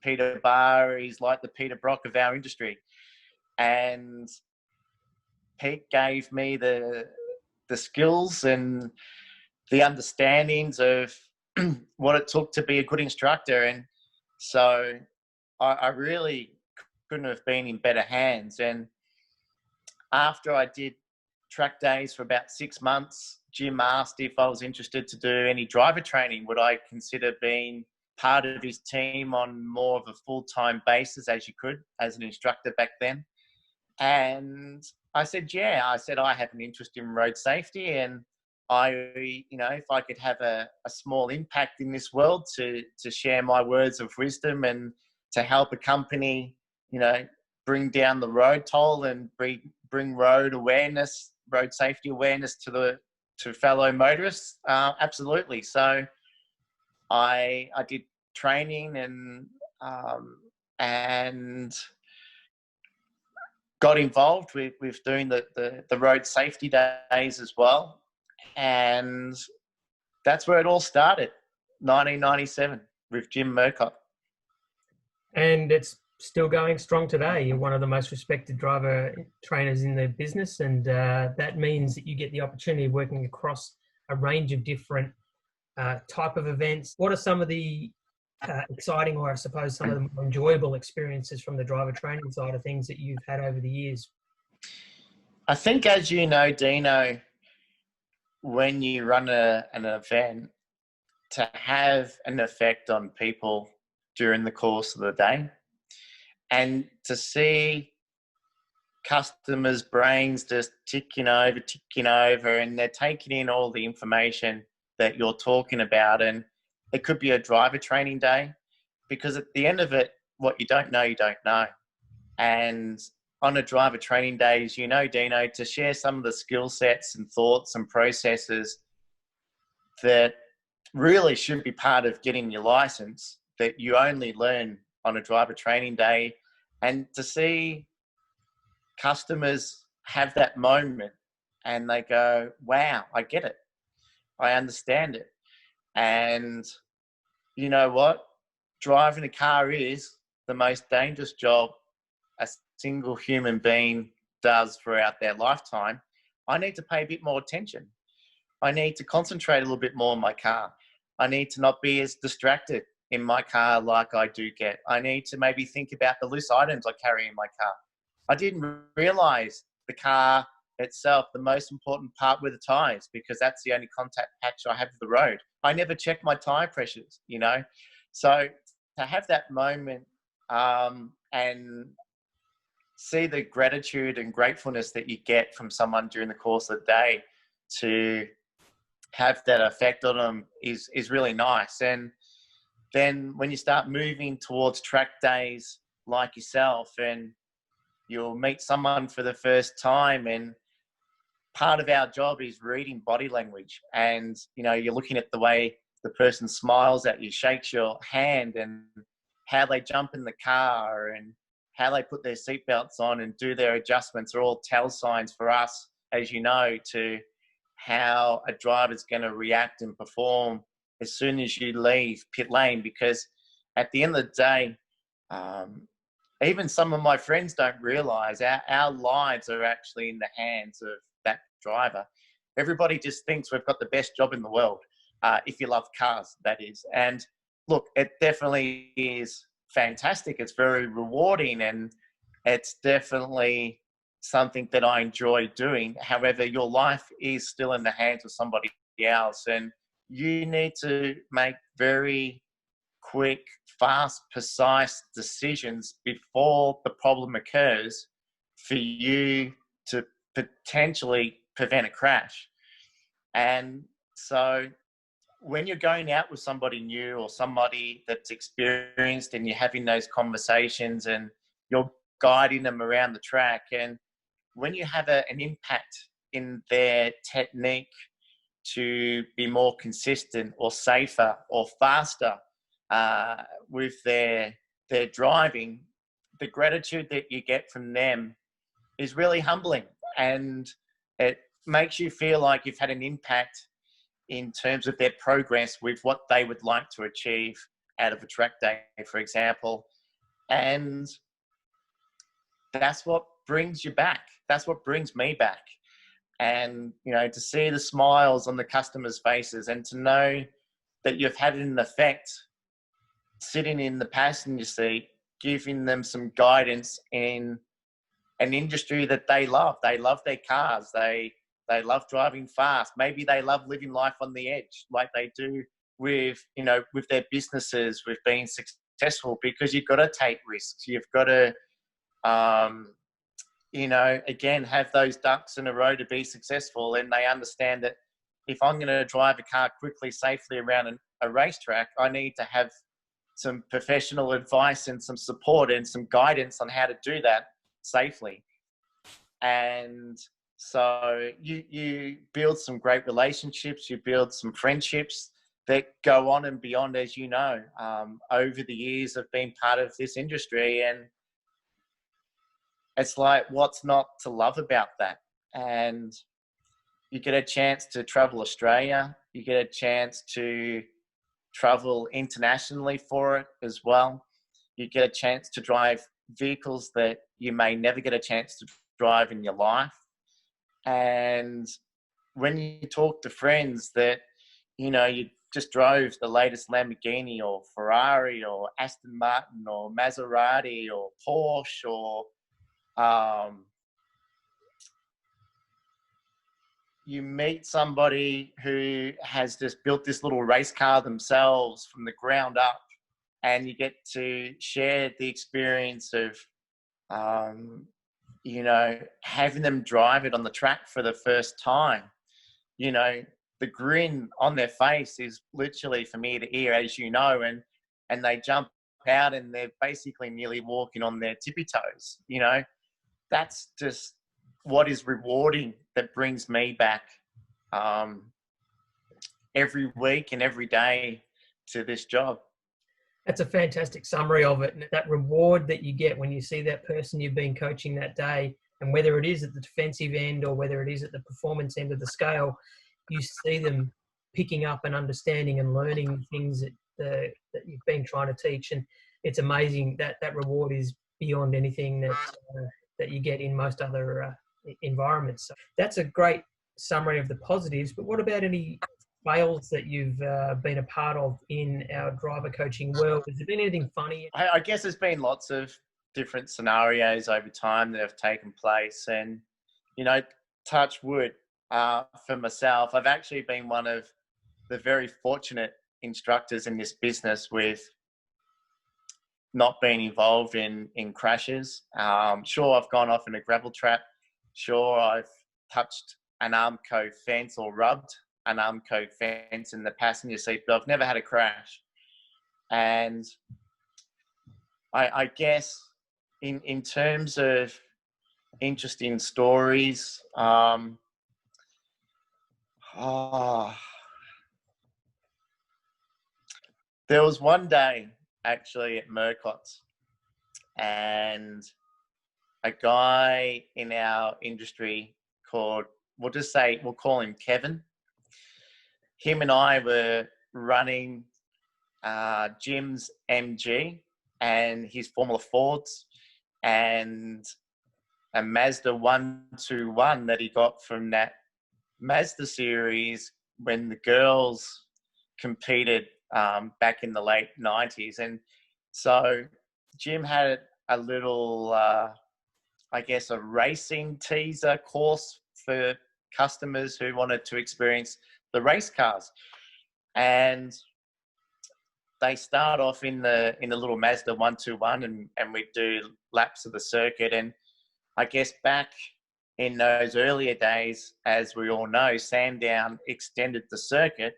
Peter Barr is like the Peter Brock of our industry. And Pete gave me the skills and the understandings of what it took to be a good instructor. And so I really couldn't have been in better hands. And after I did track days for about 6 months, Jim asked if I was interested to do any driver training. Would I consider being part of his team on more of a full-time basis, as you could, as an instructor back then? And I said, yeah. I said, I have an interest in road safety, and if I could have a small impact in this world to share my words of wisdom and to help a company, bring down the road toll and bring road safety awareness to fellow motorists, absolutely. So I did training and got involved with doing the road safety days as well. And that's where it all started, 1997, with Jim Murcott. And it's still going strong today. You're one of the most respected driver trainers in the business, and that means that you get the opportunity of working across a range of different type of events. What are some of the exciting, or I suppose some of the more enjoyable experiences from the driver training side of things that you've had over the years? I think, as you know, Dino, when you run an event, to have an effect on people during the course of the day and to see customers' brains just ticking over, and they're taking in all the information that you're talking about. And it could be a driver training day, because at the end of it, what you don't know, you don't know. And on a driver training day, as you know, Dino, to share some of the skill sets and thoughts and processes that really should be part of getting your license, that you only learn on a driver training day, and to see customers have that moment and they go, wow, I get it. I understand it. And you know what? Driving a car is the most dangerous job a single human being does throughout their lifetime. I need to pay a bit more attention. I need to concentrate a little bit more on my car. I need to not be as distracted in my car like I do get. I need to maybe think about the loose items I carry in my car. I didn't realize the car itself, the most important part were the tires, because that's the only contact patch I have with the road. I never check my tire pressures, you know. So to have that moment and see the gratitude and gratefulness that you get from someone during the course of the day, to have that effect on them is really nice. And then when you start moving towards track days like yourself, and you'll meet someone for the first time, and part of our job is reading body language. And, you know, you're looking at the way the person smiles at you, shakes your hand, and how they jump in the car, and how they put their seatbelts on and do their adjustments are all tell signs for us, as you know, to how a driver's going to react and perform as soon as you leave pit lane. Because at the end of the day, even some of my friends don't realize our lives are actually in the hands of that driver. Everybody just thinks we've got the best job in the world, if you love cars, that is. And look, it definitely is fantastic. It's very rewarding, and it's definitely something that I enjoy doing. However, your life is still in the hands of somebody else, and you need to make very quick, fast, precise decisions before the problem occurs for you to potentially prevent a crash. And so when you're going out with somebody new or somebody that's experienced, and you're having those conversations and you're guiding them around the track, and when you have an impact in their technique to be more consistent or safer or faster with their driving, the gratitude that you get from them is really humbling, and it makes you feel like you've had an impact in terms of their progress with what they would like to achieve out of a track day, for example. And that's what brings you back. That's what brings me back. And, you know, to see the smiles on the customers' faces, and to know that you've had an effect sitting in the passenger seat, giving them some guidance in an industry that they love. They love their cars. They love driving fast. Maybe they love living life on the edge, like they do with, you know, with their businesses, with being successful, because you've got to take risks. You've got to, you know, again, have those ducks in a row to be successful. And they understand that if I'm going to drive a car quickly, safely around a racetrack, I need to have some professional advice and some support and some guidance on how to do that safely. And so you build some great relationships, you build some friendships that go on and beyond, as you know, over the years of being part of this industry. And it's like, what's not to love about that? And you get a chance to travel Australia. You get a chance to travel internationally for it as well. You get a chance to drive vehicles that you may never get a chance to drive in your life. And when you talk to friends that, you just drove the latest Lamborghini or Ferrari or Aston Martin or Maserati or Porsche or you meet somebody who has just built this little race car themselves from the ground up, and you get to share the experience of, having them drive it on the track for the first time. The grin on their face is literally from ear to ear, as you know, and they jump out and they're basically nearly walking on their tippy toes. That's just what is rewarding, that brings me back every week and every day to this job. That's a fantastic summary of it. And that reward that you get when you see that person you've been coaching that day, and whether it is at the defensive end or whether it is at the performance end of the scale, you see them picking up and understanding and learning things that you've been trying to teach. And it's amazing that reward is beyond anything that you get in most other environments. So that's a great summary of the positives. But what about any fails that you've been a part of in our driver coaching world? Has there been anything funny? I guess there's been lots of different scenarios over time that have taken place, and touch wood, for myself, I've actually been one of the very fortunate instructors in this business with not being involved in crashes. Sure, I've gone off in a gravel trap. Sure, I've touched an Armco fence or rubbed an Armco fence in the passenger seat, but I've never had a crash. And I guess in terms of interesting stories, there was one day actually at Murcott's, and a guy in our industry called, we'll call him Kevin. Him and I were running Jim's MG and his Formula Fords and a Mazda 121 that he got from that Mazda series when the girls competed back in the late 90s. And so Jim had a little, a racing teaser course for customers who wanted to experience the race cars. And they start off in the little Mazda 121 and we do laps of the circuit. And I guess back in those earlier days, as we all know, Sandown extended the circuit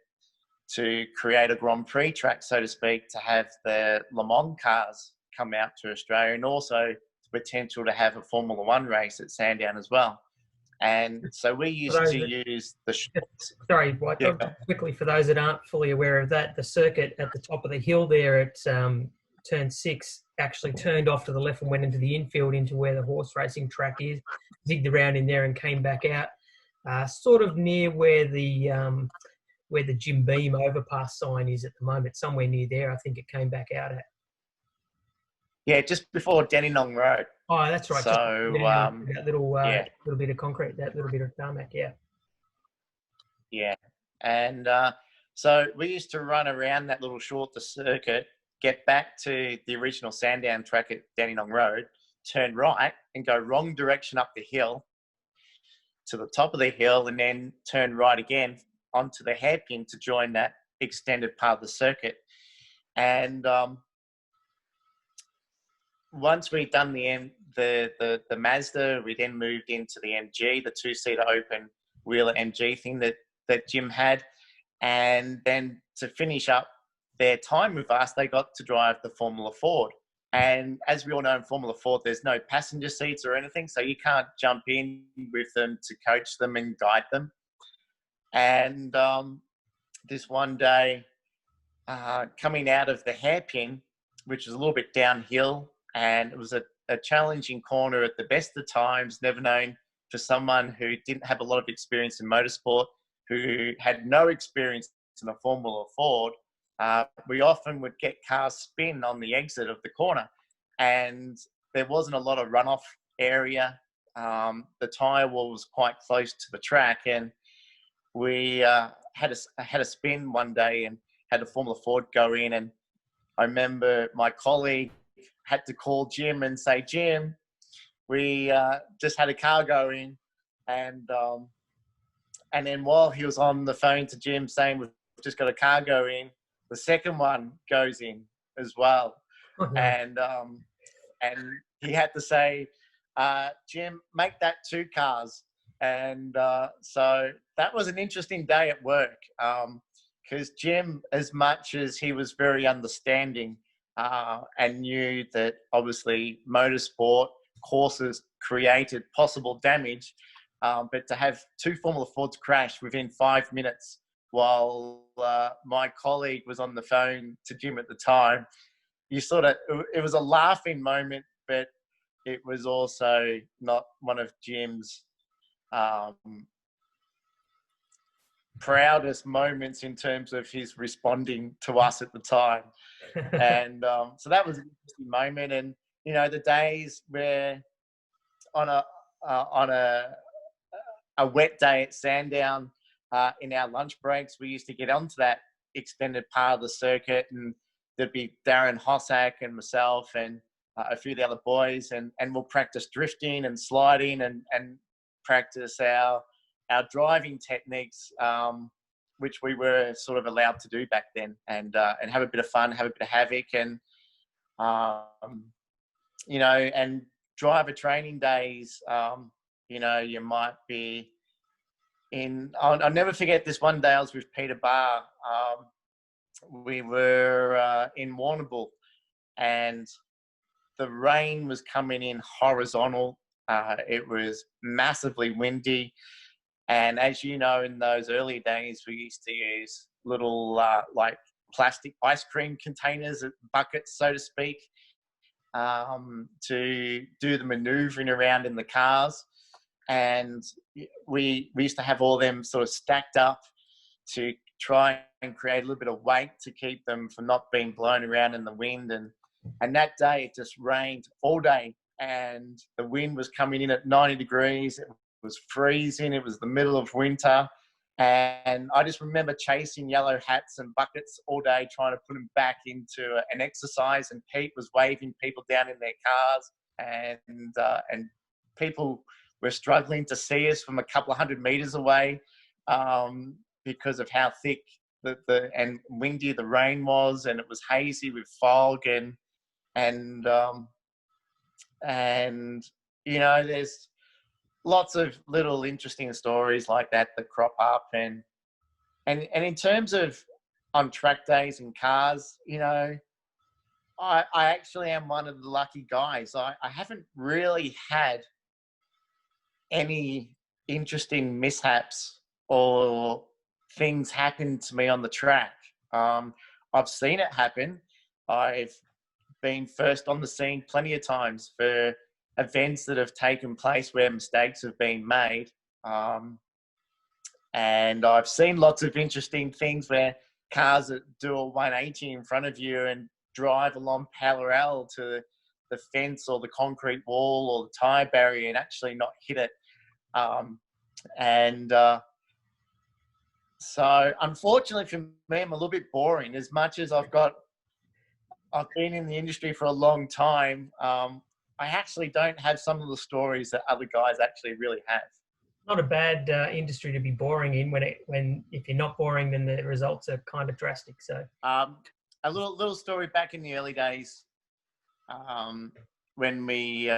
to create a Grand Prix track, so to speak, to have the Le Mans cars come out to Australia, and also the potential to have a Formula One race at Sandown as well. And so we used to use the... Sorry, quickly, for those that aren't fully aware of that, the circuit at the top of the hill there at turn 6 actually turned off to the left and went into the infield into where the horse racing track is, zigged around in there and came back out, sort of near where the Jim Beam overpass sign is at the moment, somewhere near there. I think it came back out at. Yeah, just before Dandenong Road. Oh, that's right. So that little bit of concrete, that little bit of tarmac, yeah. Yeah, and so we used to run around that little shorter circuit, get back to the original Sandown track at Dandenong Road, turn right and go wrong direction up the hill to the top of the hill, and then turn right again onto the hairpin to join that extended part of the circuit. And once we'd done the Mazda, we then moved into the MG, the two-seater open wheeler MG thing that Jim had. And then to finish up their time with us, they got to drive the Formula Ford. And as we all know, in Formula Ford, there's no passenger seats or anything, so you can't jump in with them to coach them and guide them. And this one day, coming out of the hairpin, which is a little bit downhill, and it was a challenging corner at the best of times, never known for someone who didn't have a lot of experience in motorsport, who had no experience in a Formula Ford, we often would get cars spin on the exit of the corner, and there wasn't a lot of runoff area. The tyre wall was quite close to the track, and we had a spin one day and had a Formula Ford go in, and I remember my colleague had to call Jim and say, Jim, we just had a car go in, and then while he was on the phone to Jim saying we've just got a car go in, the second one goes in as well. Oh, no. And he had to say, Jim, make that 2 cars. And so that was an interesting day at work, because Jim, as much as he was very understanding and knew that obviously motorsport courses created possible damage, but to have 2 Formula Fords crash within 5 minutes while my colleague was on the phone to Jim at the time, it was a laughing moment, but it was also not one of Jim's proudest moments in terms of his responding to us at the time. And so that was an interesting moment. And, you know, the days where on a wet day at Sandown, in our lunch breaks, we used to get onto that extended part of the circuit, and there'd be Darren Hossack and myself and a few of the other boys, and we'll practice drifting and sliding and practice our driving techniques, which we were sort of allowed to do back then, and have a bit of fun, have a bit of havoc, and you know, and driver training days. You know, you might be I'll never forget this one day I was with Peter Barr. We were in Warrnambool, and the rain was coming in horizontal. It was massively windy. And as you know, in those early days, we used to use little like plastic ice cream containers, buckets, so to speak, to do the maneuvering around in the cars. And we used to have all them sort of stacked up to try and create a little bit of weight to keep them from not being blown around in the wind. And that day it just rained all day, and the wind was coming in at 90 degrees. It was freezing. It was the middle of winter. And I just remember chasing yellow hats and buckets all day, trying to put them back into an exercise. And Pete was waving people down in their cars, and people were struggling to see us from a couple of 100 meters away, because of how thick and windy the rain was, and it was hazy with fog, and you know, there's lots of little interesting stories like that crop up, and in terms of on track days and cars, you know, I actually am one of the lucky guys. I haven't really had any interesting mishaps or things happen to me on the track. I've seen it happen. I've been first on the scene plenty of times for events that have taken place where mistakes have been made. And I've seen lots of interesting things where cars that do a 180 in front of you and drive along parallel to the fence or the concrete wall or the tyre barrier and actually not hit it. So unfortunately for me, I'm a little bit boring. As much as I've been in the industry for a long time, I actually don't have some of the stories that other guys actually really have. Not a bad industry to be boring in. When if you're not boring, then the results are kind of drastic. So a little story back in the early days, when we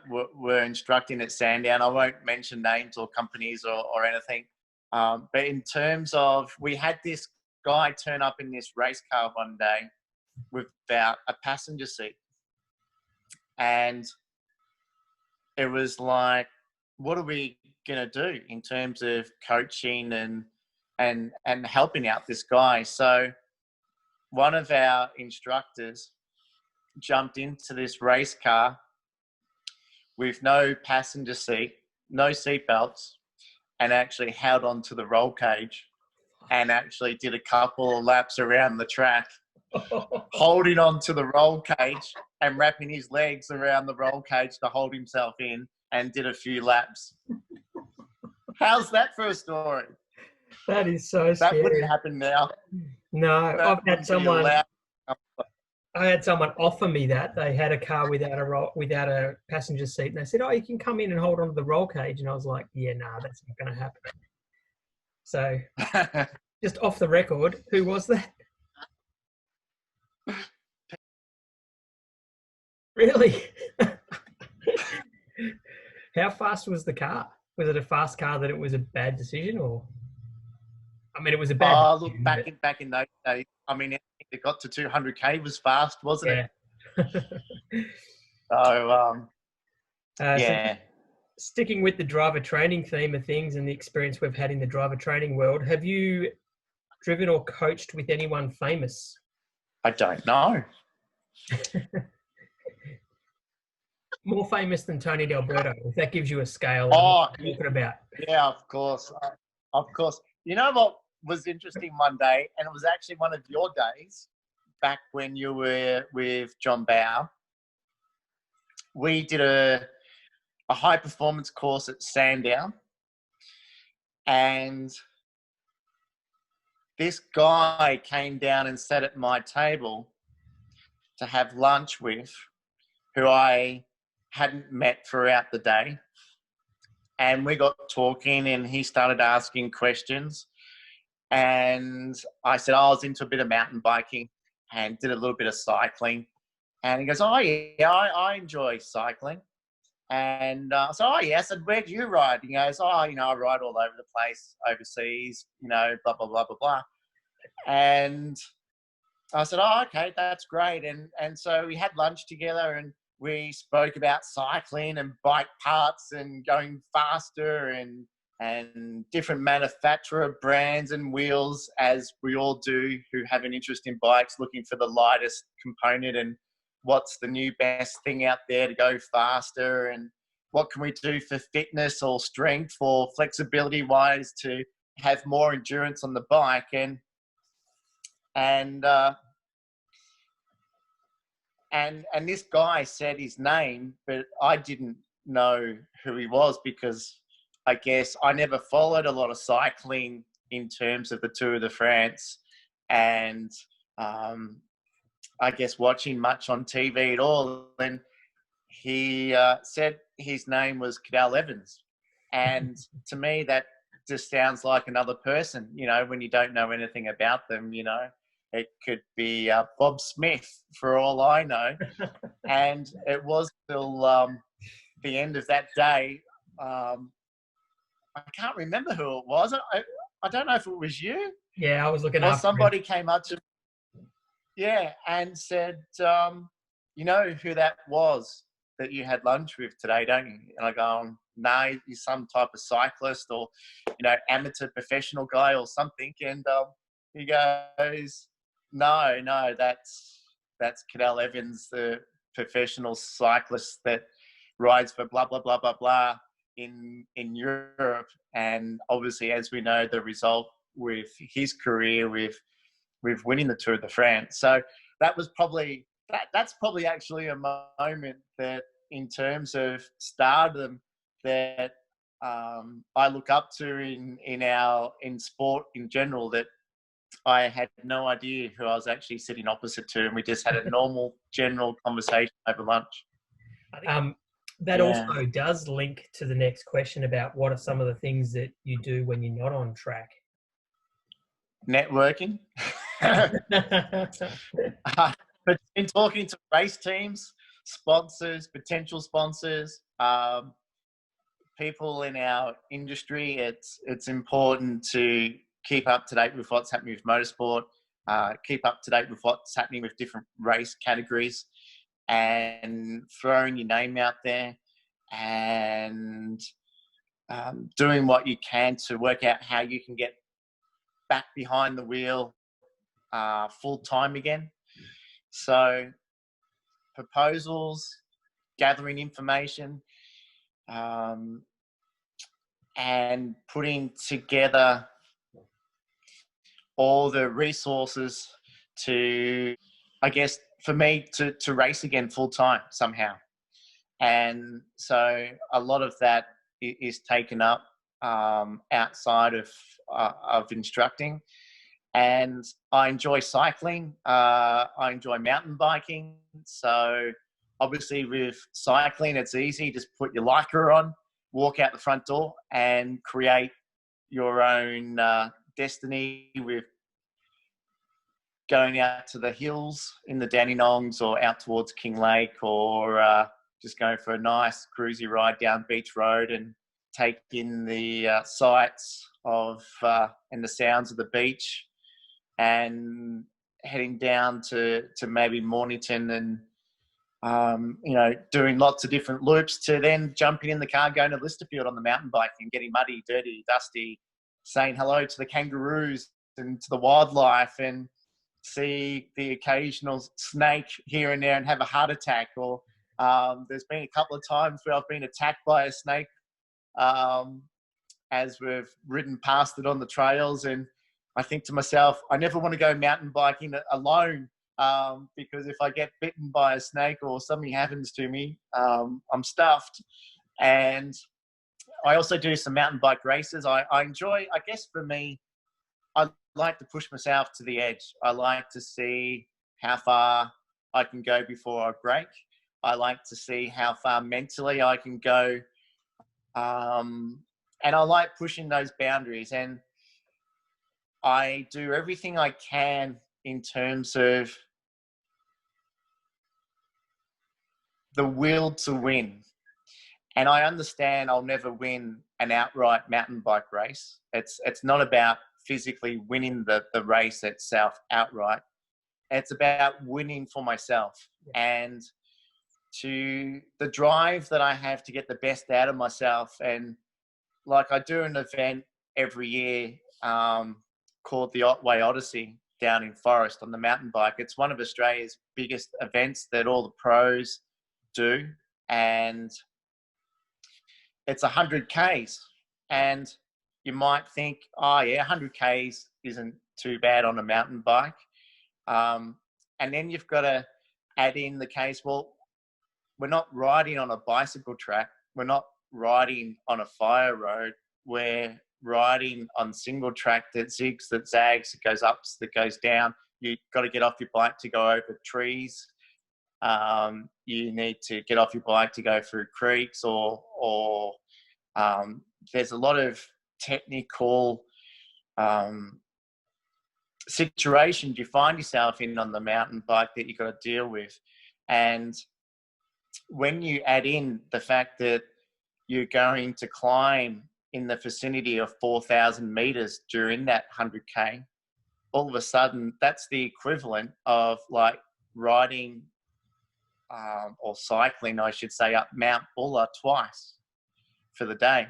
were instructing at Sandown. I won't mention names or companies or anything, but in terms of, we had this guy turn up in this race car one day without a passenger seat, and it was like, what are we going to do in terms of coaching and helping out this guy? So one of our instructors jumped into this race car with no passenger seat, no seatbelts, and actually held onto the roll cage and actually did a couple of laps around the track, holding onto the roll cage and wrapping his legs around the roll cage to hold himself in, and did a few laps. How's that for a story? That is so That wouldn't scary. happen now. No, That wouldn't be allowed. I had someone offer me that. They had a car without a passenger seat, and they said, "Oh, you can come in and hold on to the roll cage." And I was like, "Yeah, nah, that's not going to happen." So, just off the record, who was that? Really? How fast was the car? Was it a fast car that it was a bad decision, or? I mean, it was a bad Oh, look, decision, back in those days, I mean, anything that got to 200k was fast, wasn't it? yeah. So, So yeah, sticking with the driver training theme of things and the experience we've had in the driver training world, have you driven or coached with anyone famous? I don't know. More famous than Tony D'Alberto, if that gives you a scale of what Oh, we're talking about. yeah, of course. Of course. You know what was interesting one day, and it was actually one of your days back when you were with John Bow. We did a high performance course at Sandown, and this guy came down and sat at my table to have lunch with, who I hadn't met throughout the day. And we got talking, and he started asking questions. And I said, I was into a bit of mountain biking and did a little bit of cycling. And he goes, oh, yeah, I enjoy cycling. And so, oh, yeah. I said, where do you ride? He goes, oh, you know, I ride all over the place, overseas, you know, blah, blah, blah, blah, blah. And I said, oh, okay, that's great. And so we had lunch together, and we spoke about cycling and bike parts and going faster and different manufacturer brands and wheels, as we all do who have an interest in bikes, looking for the lightest component and what's the new best thing out there to go faster, and what can we do for fitness or strength or flexibility wise to have more endurance on the bike. And this guy said his name, but I didn't know who he was, because I guess I never followed a lot of cycling in terms of the Tour de France, and I guess watching much on TV at all. And he said his name was Cadel Evans, and to me that just sounds like another person. You know, when you don't know anything about them, you know. It could be Bob Smith, for all I know. And it was till the end of that day. I can't remember who it was. I don't know if it was you Yeah, I was looking or after him. somebody came up to me, yeah, and said, you know who that was that you had lunch with today, don't you? And I go, no, he's some type of cyclist or, you know, amateur professional guy or something. And he goes, no, that's Cadel Evans, the professional cyclist that rides for blah blah blah blah blah in Europe. And obviously, as we know, the result with his career with winning the Tour de France. So that was probably that's probably actually a moment that, in terms of stardom, that I look up to in sport in general, that I had no idea who I was actually sitting opposite to, and we just had a normal general conversation over lunch. That Yeah. also does link to the next question about what are some of the things that you do when you're not on track. Networking. But in talking to race teams, sponsors, potential sponsors, people in our industry, it's important to keep up to date with what's happening with motorsport, keep up to date with what's happening with different race categories, and throwing your name out there, and doing what you can to work out how you can get back behind the wheel full time again. So proposals, gathering information, and putting together all the resources to, I guess, for me to race again full time somehow. And so a lot of that is taken up outside of instructing. And I enjoy cycling. I enjoy mountain biking. So obviously with cycling, it's easy. Just put your Lycra on, walk out the front door and create your own destiny with going out to the hills in the Dandenongs or out towards Kinglake, or just going for a nice cruisy ride down Beach Road and take in the sights of and the sounds of the beach, and heading down to maybe Mornington and doing lots of different loops, to then jumping in the car, going to Listerfield on the mountain bike and getting muddy, dirty, dusty, saying hello to the kangaroos and to the wildlife, and see the occasional snake here and there and have a heart attack. Or there's been a couple of times where I've been attacked by a snake as we've ridden past it on the trails, and I think to myself, I never want to go mountain biking alone, because if I get bitten by a snake or something happens to me, I'm stuffed. And I also do some mountain bike races. I enjoy, I guess for me, I like to push myself to the edge. I like to see how far I can go before I break. I like to see how far mentally I can go. And I like pushing those boundaries. And I do everything I can in terms of the will to win. And I understand I'll never win an outright mountain bike race. It's not about physically winning the race itself outright. It's about winning for myself, and to the drive that I have to get the best out of myself. And like, I do an event every year called the Otway Odyssey down in Forest on the mountain bike. It's one of Australia's biggest events that all the pros do, and it's 100 Ks. And you might think, oh yeah, 100 Ks isn't too bad on a mountain bike. And then you've got to add in the case, well, we're not riding on a bicycle track. We're not riding on a fire road. We're riding on single track that zigs, that zags, that goes up, that goes down. You've got to get off your bike to go over trees. You need to get off your bike to go through creeks, or there's a lot of technical situations you find yourself in on the mountain bike that you've got to deal with. And when you add in the fact that you're going to climb in the vicinity of 4,000 meters during that 100K, all of a sudden that's the equivalent of like riding or cycling, I should say, up Mount Buller twice for the day,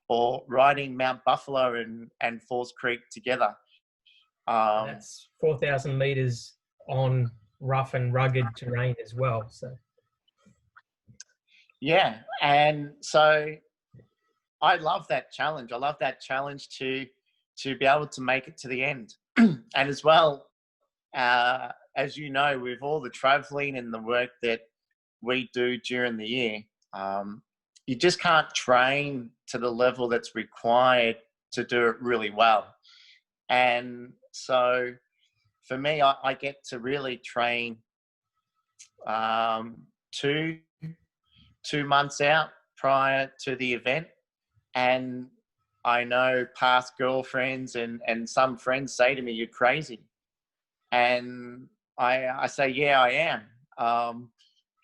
or riding Mount Buffalo and Falls Creek together. That's 4,000 meters on rough and rugged terrain as well. So, yeah, and so I love that challenge. I love that challenge to be able to make it to the end, and as well, as you know, with all the traveling and the work that we do during the year, you just can't train to the level that's required to do it really well. And so for me, I get to really train 2 months out prior to the event. And I know past girlfriends and some friends say to me, "You're crazy." And I say, yeah, I am.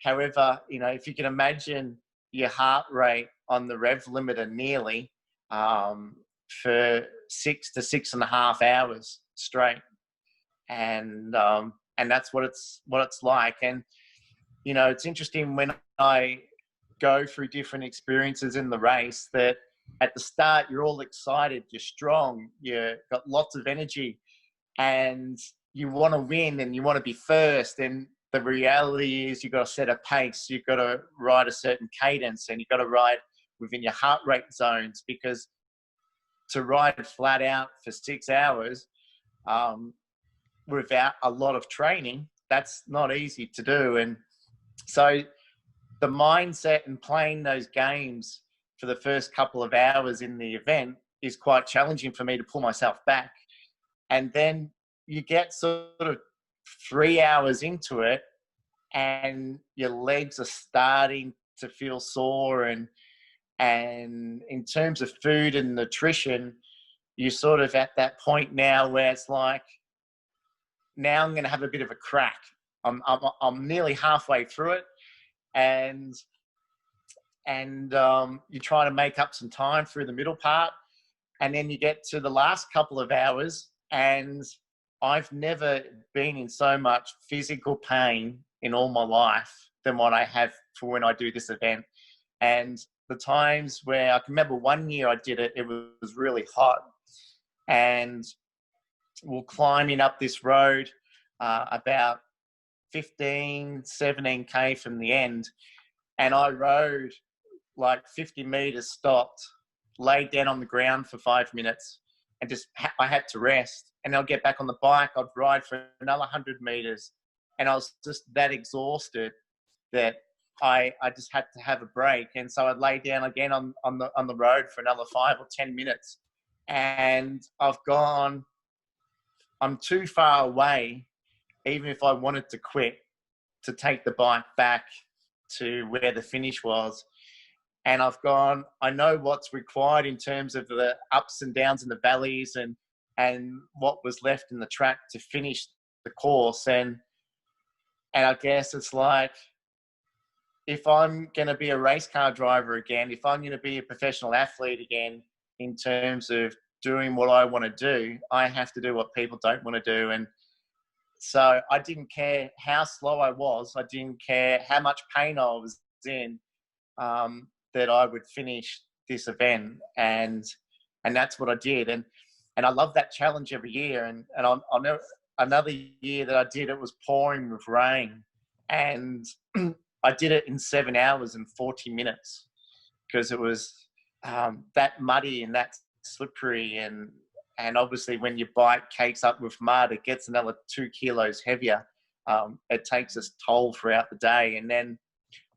However, if you can imagine your heart rate on the rev limiter nearly for 6 to 6.5 hours straight, and that's what it's like. And it's interesting when I go through different experiences in the race, that at the start you're all excited, you're strong, you've got lots of energy, and you want to win and you want to be first. And the reality is you've got to set a pace, you've got to ride a certain cadence, and you've got to ride within your heart rate zones, because to ride flat out for 6 hours without a lot of training, that's not easy to do. And so the mindset and playing those games for the first couple of hours in the event is quite challenging for me to pull myself back. And then you get sort of 3 hours into it and your legs are starting to feel sore, and in terms of food and nutrition, you're sort of at that point now where it's like, now I'm going to have a bit of a crack. I'm nearly halfway through it, and you try to make up some time through the middle part, and then you get to the last couple of hours, and I've never been in so much physical pain in all my life than what I have for when I do this event. And the times where I can remember one year I did it, it was really hot, and we're climbing up this road about 17K from the end, and I rode like 50 meters, stopped, laid down on the ground for 5 minutes, and I had to rest. And I'll get back on the bike, I'd ride for another 100 meters, and I was just that exhausted that I just had to have a break. And so I'd lay down again on the road for another 5 or 10 minutes, and I'm too far away, even if I wanted to quit, to take the bike back to where the finish was. And I know what's required in terms of the ups and downs and the valleys and what was left in the track to finish the course. And I guess it's like, if I'm going to be a race car driver again, if I'm going to be a professional athlete again, in terms of doing what I want to do, I have to do what people don't want to do. And so I didn't care how slow I was. I didn't care how much pain I was in, that I would finish this event. And that's what I did. And I love that challenge every year. And I'll never, another year that I did, it was pouring with rain. And I did it in 7 hours and 40 minutes because it was that muddy and that slippery. And obviously when your bike cakes up with mud, it gets another 2 kilos heavier. It takes its toll throughout the day. And then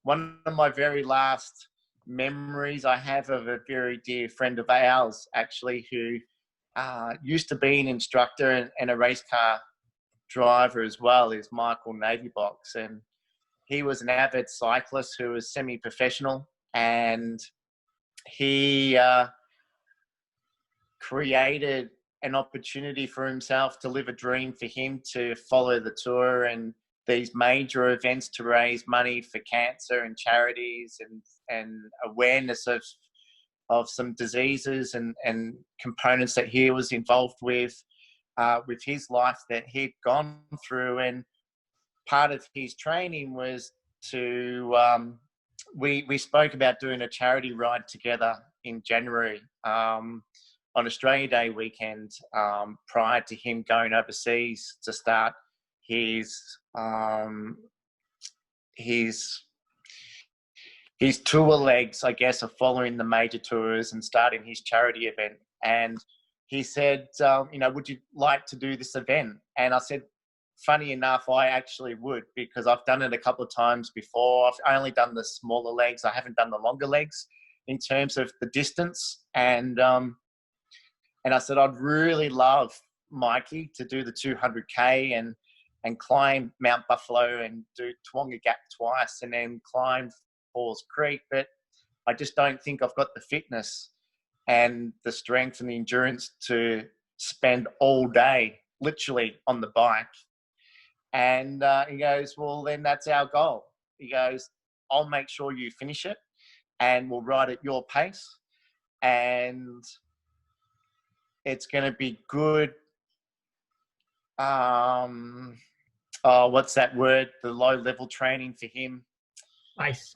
one of my very last memories I have of a very dear friend of ours, actually, who used to be an instructor and a race car driver as well, is Michael Navybox. And he was an avid cyclist who was semi-professional, and he created an opportunity for himself to live a dream for him to follow the tour and these major events to raise money for cancer and charities and awareness of some diseases and components that he was involved with his life that he'd gone through. And part of his training was to, we spoke about doing a charity ride together in January on Australia Day weekend, prior to him going overseas to start his tour legs, I guess, of following the major tours and starting his charity event. And he said, would you like to do this event? And I said, funny enough, I actually would, because I've done it a couple of times before. I've only done the smaller legs. I haven't done the longer legs in terms of the distance. And I said, I'd really love, Mikey, to do the 200K and climb Mount Buffalo and do Toowoomba Gap twice and then climb Falls Creek. But I just don't think I've got the fitness and the strength and the endurance to spend all day literally on the bike. And he goes, well, then that's our goal. He goes, I'll make sure you finish it and we'll ride at your pace. And it's going to be good. What's that word? The low level training for him. Base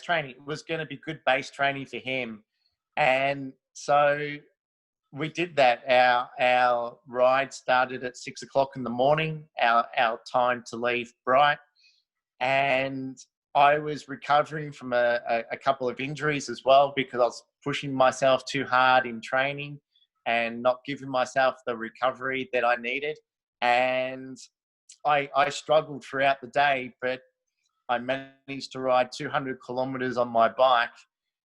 training. It was going to be good base training for him. And so we did that. Our ride started at 6 o'clock in the morning, our time to leave Bright. And I was recovering from a couple of injuries as well, because I was pushing myself too hard in training and not giving myself the recovery that I needed. And I struggled throughout the day, but I managed to ride 200 kilometers on my bike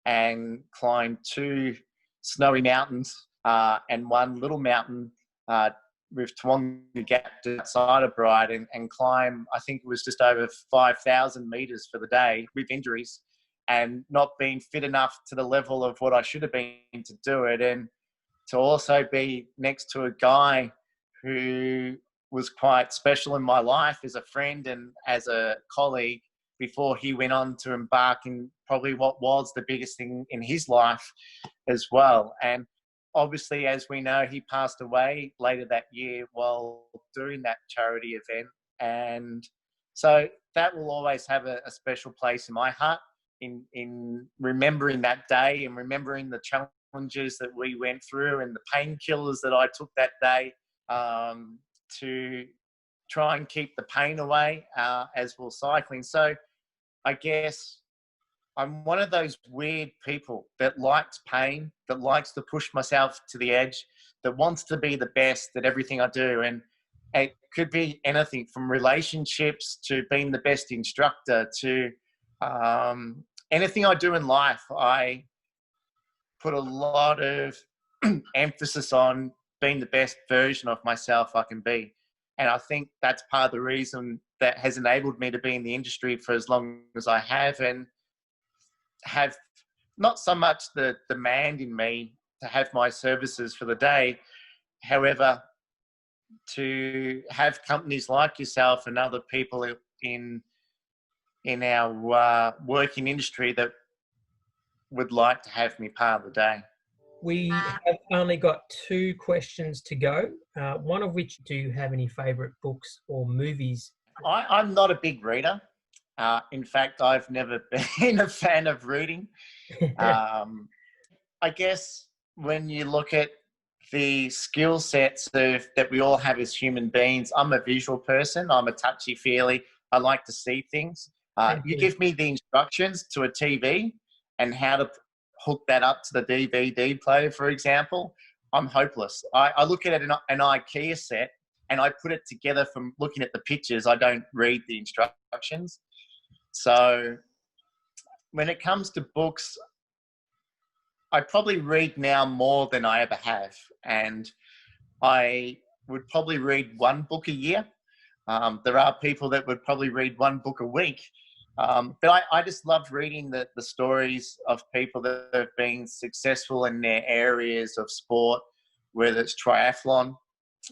and climb two snowy mountains and one little mountain uh, with Tawonga Gap outside of Brighton, and climb, I think it was just over 5,000 meters for the day with injuries and not being fit enough to the level of what I should have been to do it. And to also be next to a guy who was quite special in my life as a friend and as a colleague before he went on to embark in probably what was the biggest thing in his life as well. And obviously, as we know, he passed away later that year while doing that charity event. And so that will always have a special place in my heart in remembering that day and remembering the challenges that we went through and the painkillers that I took that day to try and keep the pain away as we're cycling. So I guess I'm one of those weird people that likes pain, that likes to push myself to the edge, that wants to be the best at everything I do. And it could be anything from relationships to being the best instructor to anything I do in life. I put a lot of emphasis on being the best version of myself I can be. And I think that's part of the reason that has enabled me to be in the industry for as long as I have, and have not so much the demand in me to have my services for the day. However, to have companies like yourself and other people in our working industry that would like to have me part of the day. We have only got 2 questions to go. One of which, do you have any favourite books or movies? I'm not a big reader. In fact, I've never been a fan of reading. I guess when you look at the skill sets that we all have as human beings, I'm a visual person. I'm a touchy-feely. I like to see things. You give me the instructions to a TV and how to hook that up to the DVD player, for example, I'm hopeless. I look at an IKEA set and I put it together from looking at the pictures. I don't read the instructions. So when it comes to books, I probably read now more than I ever have. And I would probably read one book a year. There are people that would probably read one book a week. But I just love reading the stories of people that have been successful in their areas of sport, whether it's triathlon,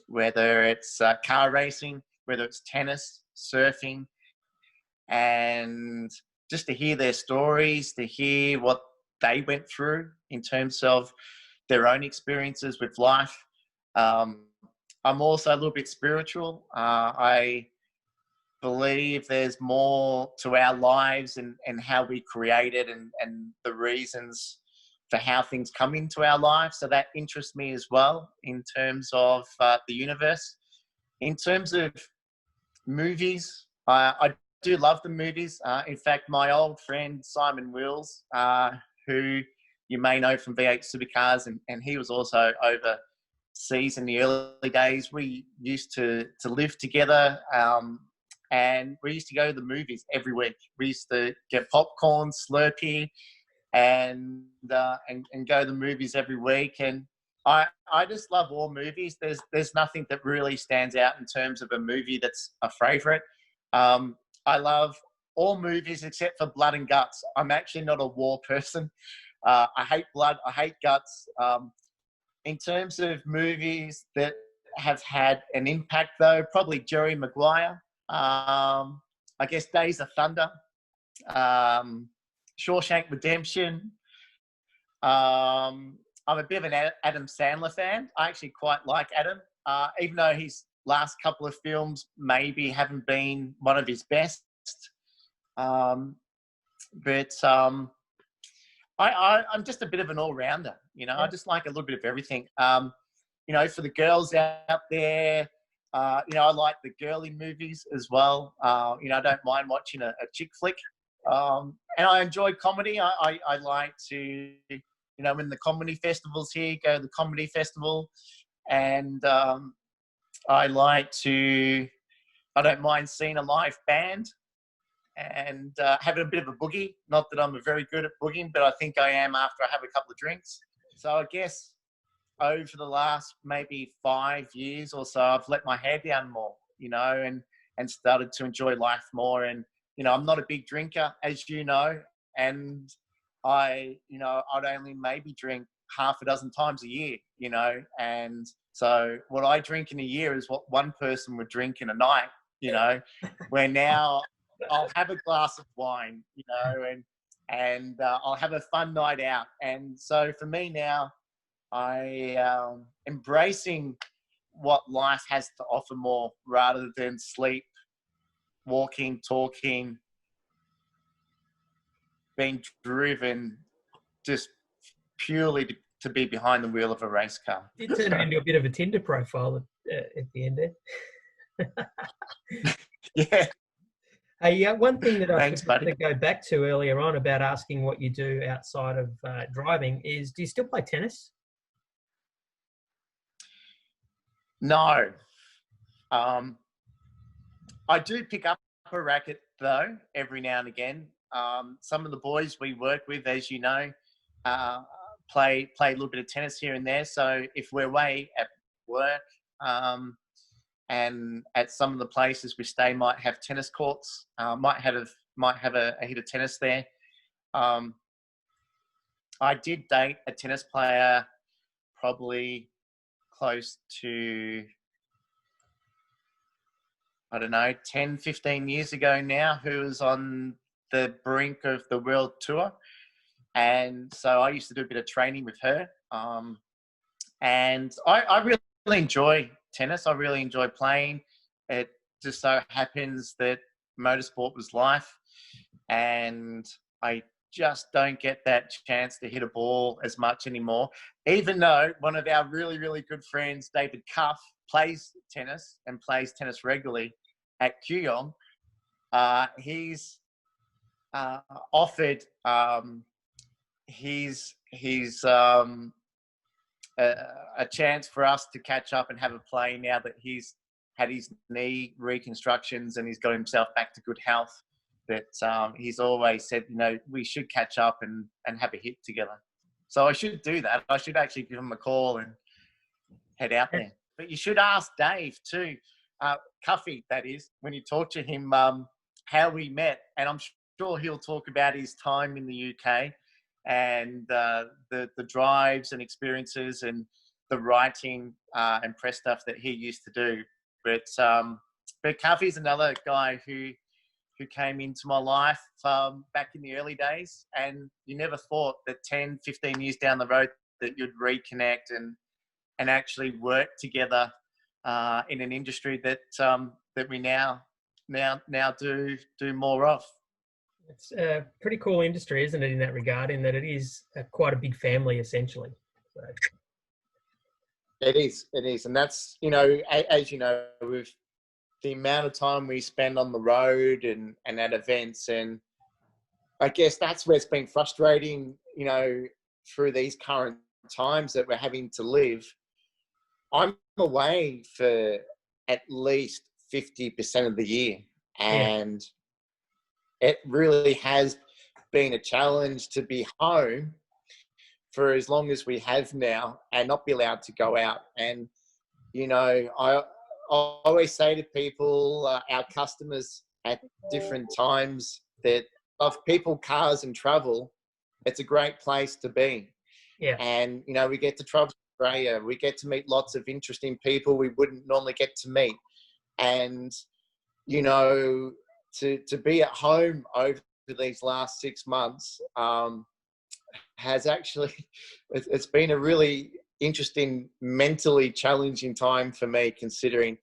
whether it's car racing, whether it's tennis, surfing, and just to hear their stories, to hear what they went through in terms of their own experiences with life. I'm also a little bit spiritual. I believe there's more to our lives and how we create it and the reasons for how things come into our lives. So that interests me as well in terms of the universe. In terms of movies, I do love the movies. In fact, my old friend Simon Wills, who you may know from V8 Supercars, and he was also overseas in the early days. We used to live together, and we used to go to the movies every week. We used to get popcorn, Slurpee, and go to the movies every week. And I just love all movies. There's nothing that really stands out in terms of a movie that's a favourite. I love all movies except for Blood and Guts. I'm actually not a war person. I hate blood. I hate guts. In terms of movies that have had an impact, though, probably Jerry Maguire. I guess Days of Thunder. Shawshank Redemption. I'm a bit of an Adam Sandler fan. I actually quite like Adam, even though his last couple of films maybe haven't been one of his best. I'm just a bit of an all-rounder, you know. I just like a little bit of everything. You know, for the girls out there, you know, I like the girly movies as well. You know, I don't mind watching a chick flick. And I enjoy comedy. I like to, when the comedy festivals here, go to the comedy festival. And I like to, I don't mind seeing a live band and having a bit of a boogie. Not that I'm very good at boogieing, but I think I am after I have a couple of drinks. So I guess over the last maybe 5 years or so, I've let my hair down more, and started to enjoy life more. And, I'm not a big drinker, as you know, and I'd only maybe drink half a dozen times a year, and so what I drink in a year is what one person would drink in a night, where now I'll have a glass of wine, and I'll have a fun night out. And so for me now, I embracing what life has to offer more rather than sleep, walking, talking, being driven just purely to be behind the wheel of a race car. It turned into a bit of a Tinder profile at the end there. Yeah. Hey, one thing that I Thanks, wanted buddy. to go back to earlier on about asking what you do outside of driving is, do you still play tennis? No. I do pick up a racket, though, every now and again. Some of the boys we work with, as you know, play a little bit of tennis here and there. So if we're away at work, and at some of the places we stay might have tennis courts, might have a hit of tennis there. I did date a tennis player probably close to, I don't know, 10, 15 years ago now, who was on the brink of the world tour. And so I used to do a bit of training with her. And I really enjoy tennis. I really enjoy playing. It just so happens that motorsport was life, and I just don't get that chance to hit a ball as much anymore, even though one of our really, really good friends, David Cuff, plays tennis and plays tennis regularly at Kooyong. He's offered a chance for us to catch up and have a play now that he's had his knee reconstructions and he's got himself back to good health. That he's always said, we should catch up and have a hit together. So I should do that. I should actually give him a call and head out there. But you should ask Dave too, Cuffy, that is, when you talk to him, how we met. And I'm sure he'll talk about his time in the UK and the drives and experiences and the writing and press stuff that he used to do. But Cuffy's another guy who came into my life back in the early days, and you never thought that 10, 15 years down the road that you'd reconnect and actually work together in an industry that we now do more of. It's a pretty cool industry, isn't it, in that regard, in that it is quite a big family, essentially. So. It is. And that's, as you know, with the amount of time we spend on the road and at events, and I guess that's where it's been frustrating, through these current times that we're having to live. I'm away for at least 50% of the year, and it really has been a challenge to be home for as long as we have now and not be allowed to go out. And, I always say to people, our customers at different times, that of people, cars and travel, it's a great place to be. Yeah. And, we get to travel to Australia. We get to meet lots of interesting people we wouldn't normally get to meet. And, to be at home over these last 6 months has actually, it's been a really interesting, mentally challenging time for me, considering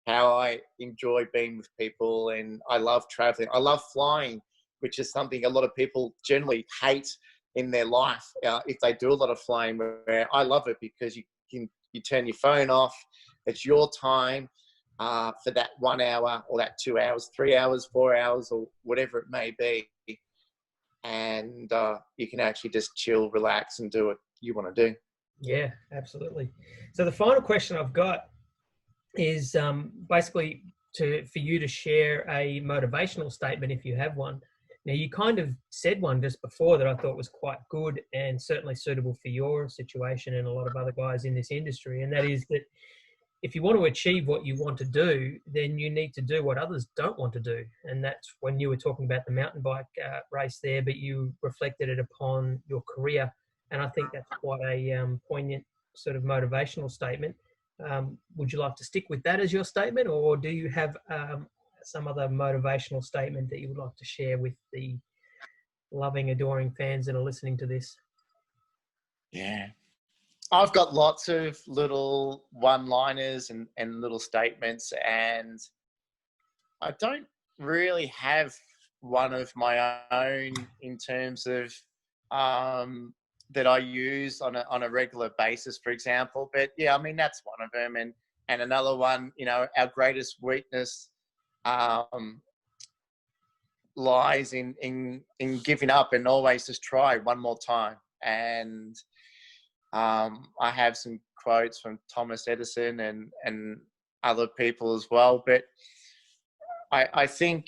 how I enjoy being with people, and I love traveling. I love flying, which is something a lot of people generally hate in their life if they do a lot of flying, where I love it because you turn your phone off. It's your time for that 1 hour or that 2 hours, 3 hours, 4 hours, or whatever it may be. and you can actually just chill, relax, and do what you want to do. Yeah, absolutely. So the final question I've got is basically for you to share a motivational statement if you have one. Now, you kind of said one just before that I thought was quite good and certainly suitable for your situation and a lot of other guys in this industry, and that is that if you want to achieve what you want to do, then you need to do what others don't want to do. And that's when you were talking about the mountain bike race there, but you reflected it upon your career. And I think that's quite a poignant sort of motivational statement. Would you like to stick with that as your statement, or do you have some other motivational statement that you would like to share with the loving, adoring fans that are listening to this? Yeah. I've got lots of little one-liners and little statements, and I don't really have one of my own in terms of that I use on a regular basis, for example. But yeah, I mean, that's one of them. And another one, you know, our greatest weakness lies in giving up and always just try one more time. And I have some quotes from Thomas Edison and other people as well. But I think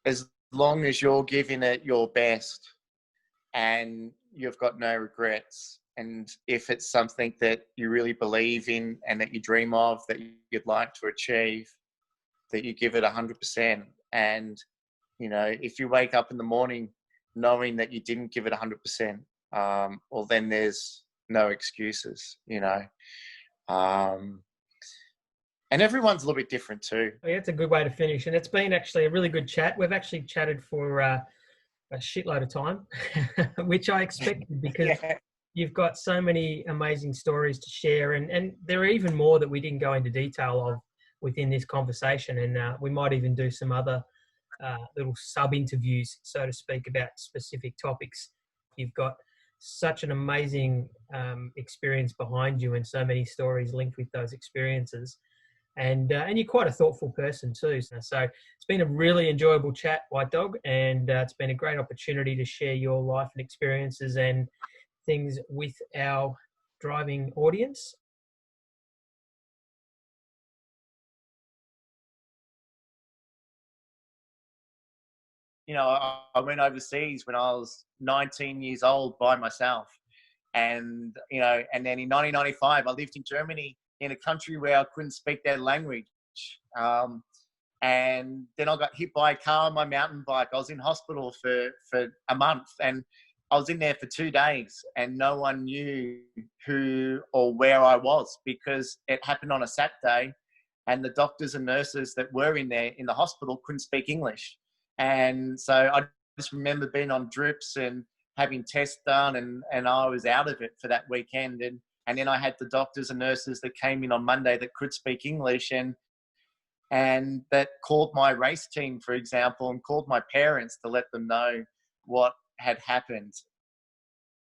as long as you're giving it your best and you've got no regrets, and if it's something that you really believe in and that you dream of, that you'd like to achieve, that you give it 100%. And, you know, if you wake up in the morning knowing that you didn't give it 100%, well, then there's no excuses, you know. And everyone's a little bit different too. Oh, yeah, it's a good way to finish. And it's been actually a really good chat. We've actually chatted for a shitload of time, which I expected because Yeah. you've got so many amazing stories to share. And there are even more that we didn't go into detail of within this conversation. And we might even do some other little sub-interviews, so to speak, about specific topics. You've got such an amazing experience behind you and so many stories linked with those experiences. And you're quite a thoughtful person too. So it's been a really enjoyable chat, White Dog, and it's been a great opportunity to share your life and experiences and things with our driving audience. You know, I went overseas when I was 19 years old by myself. And, you know, and then in 1995, I lived in Germany in a country where I couldn't speak their language. And then I got hit by a car on my mountain bike. I was in hospital for a month, and I was in there for 2 days, and no one knew who or where I was because it happened on a Saturday, and the doctors and nurses that were in there in the hospital couldn't speak English. And so I just remember being on drips and having tests done, and I was out of it for that weekend. And then I had the doctors and nurses that came in on Monday that could speak English and that called my race team, for example, and called my parents to let them know what had happened.